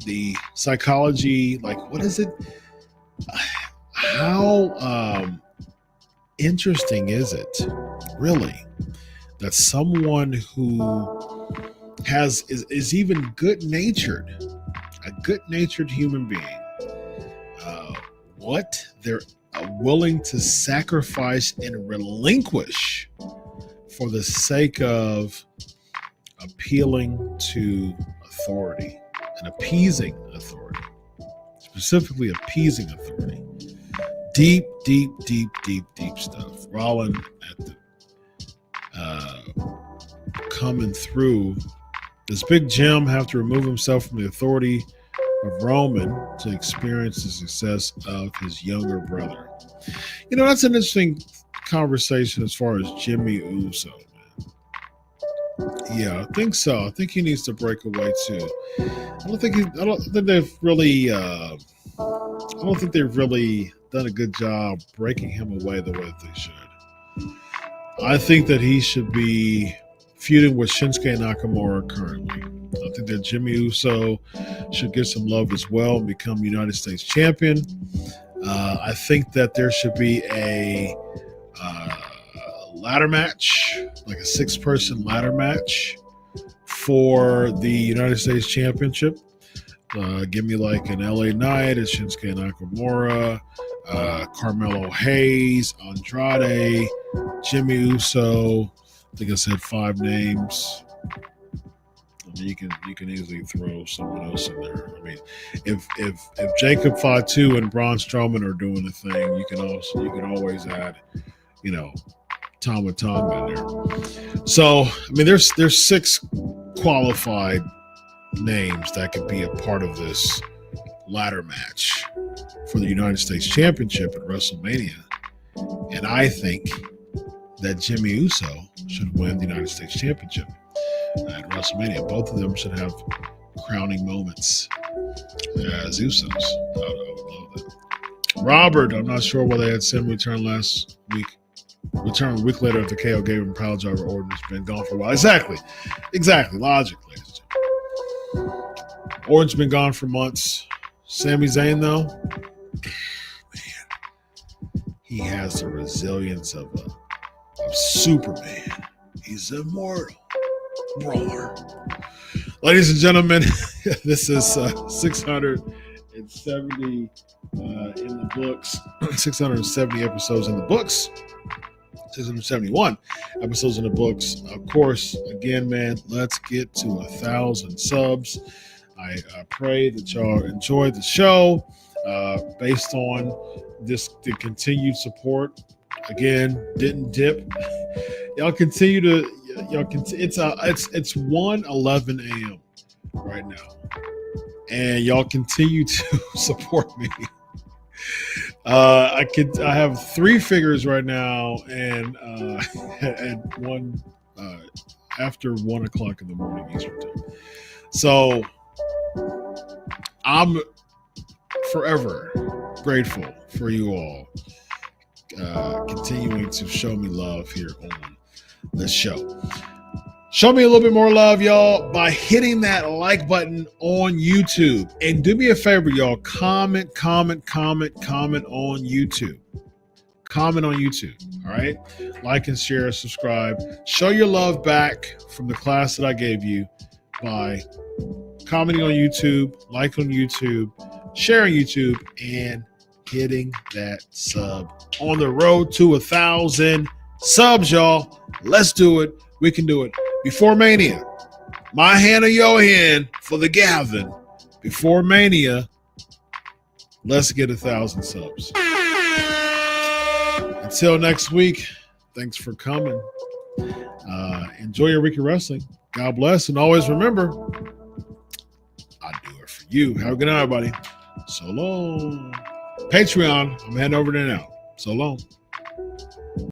the psychology. Like, what is it? How interesting is it, really, that someone who is even good-natured, a good-natured human being, what they're willing to sacrifice and relinquish for the sake of appealing to authority and appeasing authority, specifically appeasing authority. Deep stuff. Rollin at the coming through. Does Big Jim have to remove himself from the authority of Roman to experience the success of his younger brother? You know, that's an interesting conversation as far as Jimmy Uso, man. Yeah, I think so. I think he needs to break away too. I don't think they've really done a good job breaking him away the way that they should. I think that he should be feuding with Shinsuke Nakamura currently. I think that Jimmy Uso should get some love as well and become United States champion. I think that there should be a ladder match, like a 6-person ladder match for the United States Championship. Give me like an LA Knight, a Shinsuke Nakamura, Carmelo Hayes, Andrade, Jimmy Uso. I think I said 5 names. I mean, you can easily throw someone else in there. I mean, if Jacob Fatu and Braun Strowman are doing a thing, you can always add, Tama Tonga in there. So I mean, there's 6 qualified names that could be a part of this ladder match for the United States Championship at WrestleMania. And I think that Jimmy Uso should win the United States Championship at WrestleMania. Both of them should have crowning moments as Usos. I would love that. Robert, I'm not sure why they had Sim return last week. Return a week later after KO gave him pile driver. Orton's been gone for a while. Exactly. Logically. Orton's been gone for months. Sami Zayn, though, man, he has the resilience of Superman. He's immortal. Brawler. Ladies and gentlemen, this is 670 in the books. 670 episodes in the books. 671 episodes in the books. Of course, again, man, let's get to 1,000 subs. I pray that y'all enjoyed the show based on the continued support. Again, didn't dip. Y'all continue to it's 1:11 a.m. right now, and y'all continue to support me. I have 3 figures right now, and at one after 1 o'clock in the morning Eastern time. So I'm forever grateful for you all continuing to show me love here on the show. Show me a little bit more love, y'all, by hitting that like button on YouTube. And do me a favor, y'all, comment on YouTube. Comment on YouTube, all right? Like and share, subscribe. Show your love back from the class that I gave you by commenting on YouTube, like on YouTube, share on YouTube, and hitting that sub. On the road to 1,000 subs, y'all. Let's do it. We can do it. Before Mania, my hand or your hand for the Gavin. Before Mania, let's get 1,000 subs. Until next week, thanks for coming. Enjoy your week of wrestling. God bless. And always remember, I do it for you. Have a good night, everybody. So long. Patreon, I'm heading over there now. So long.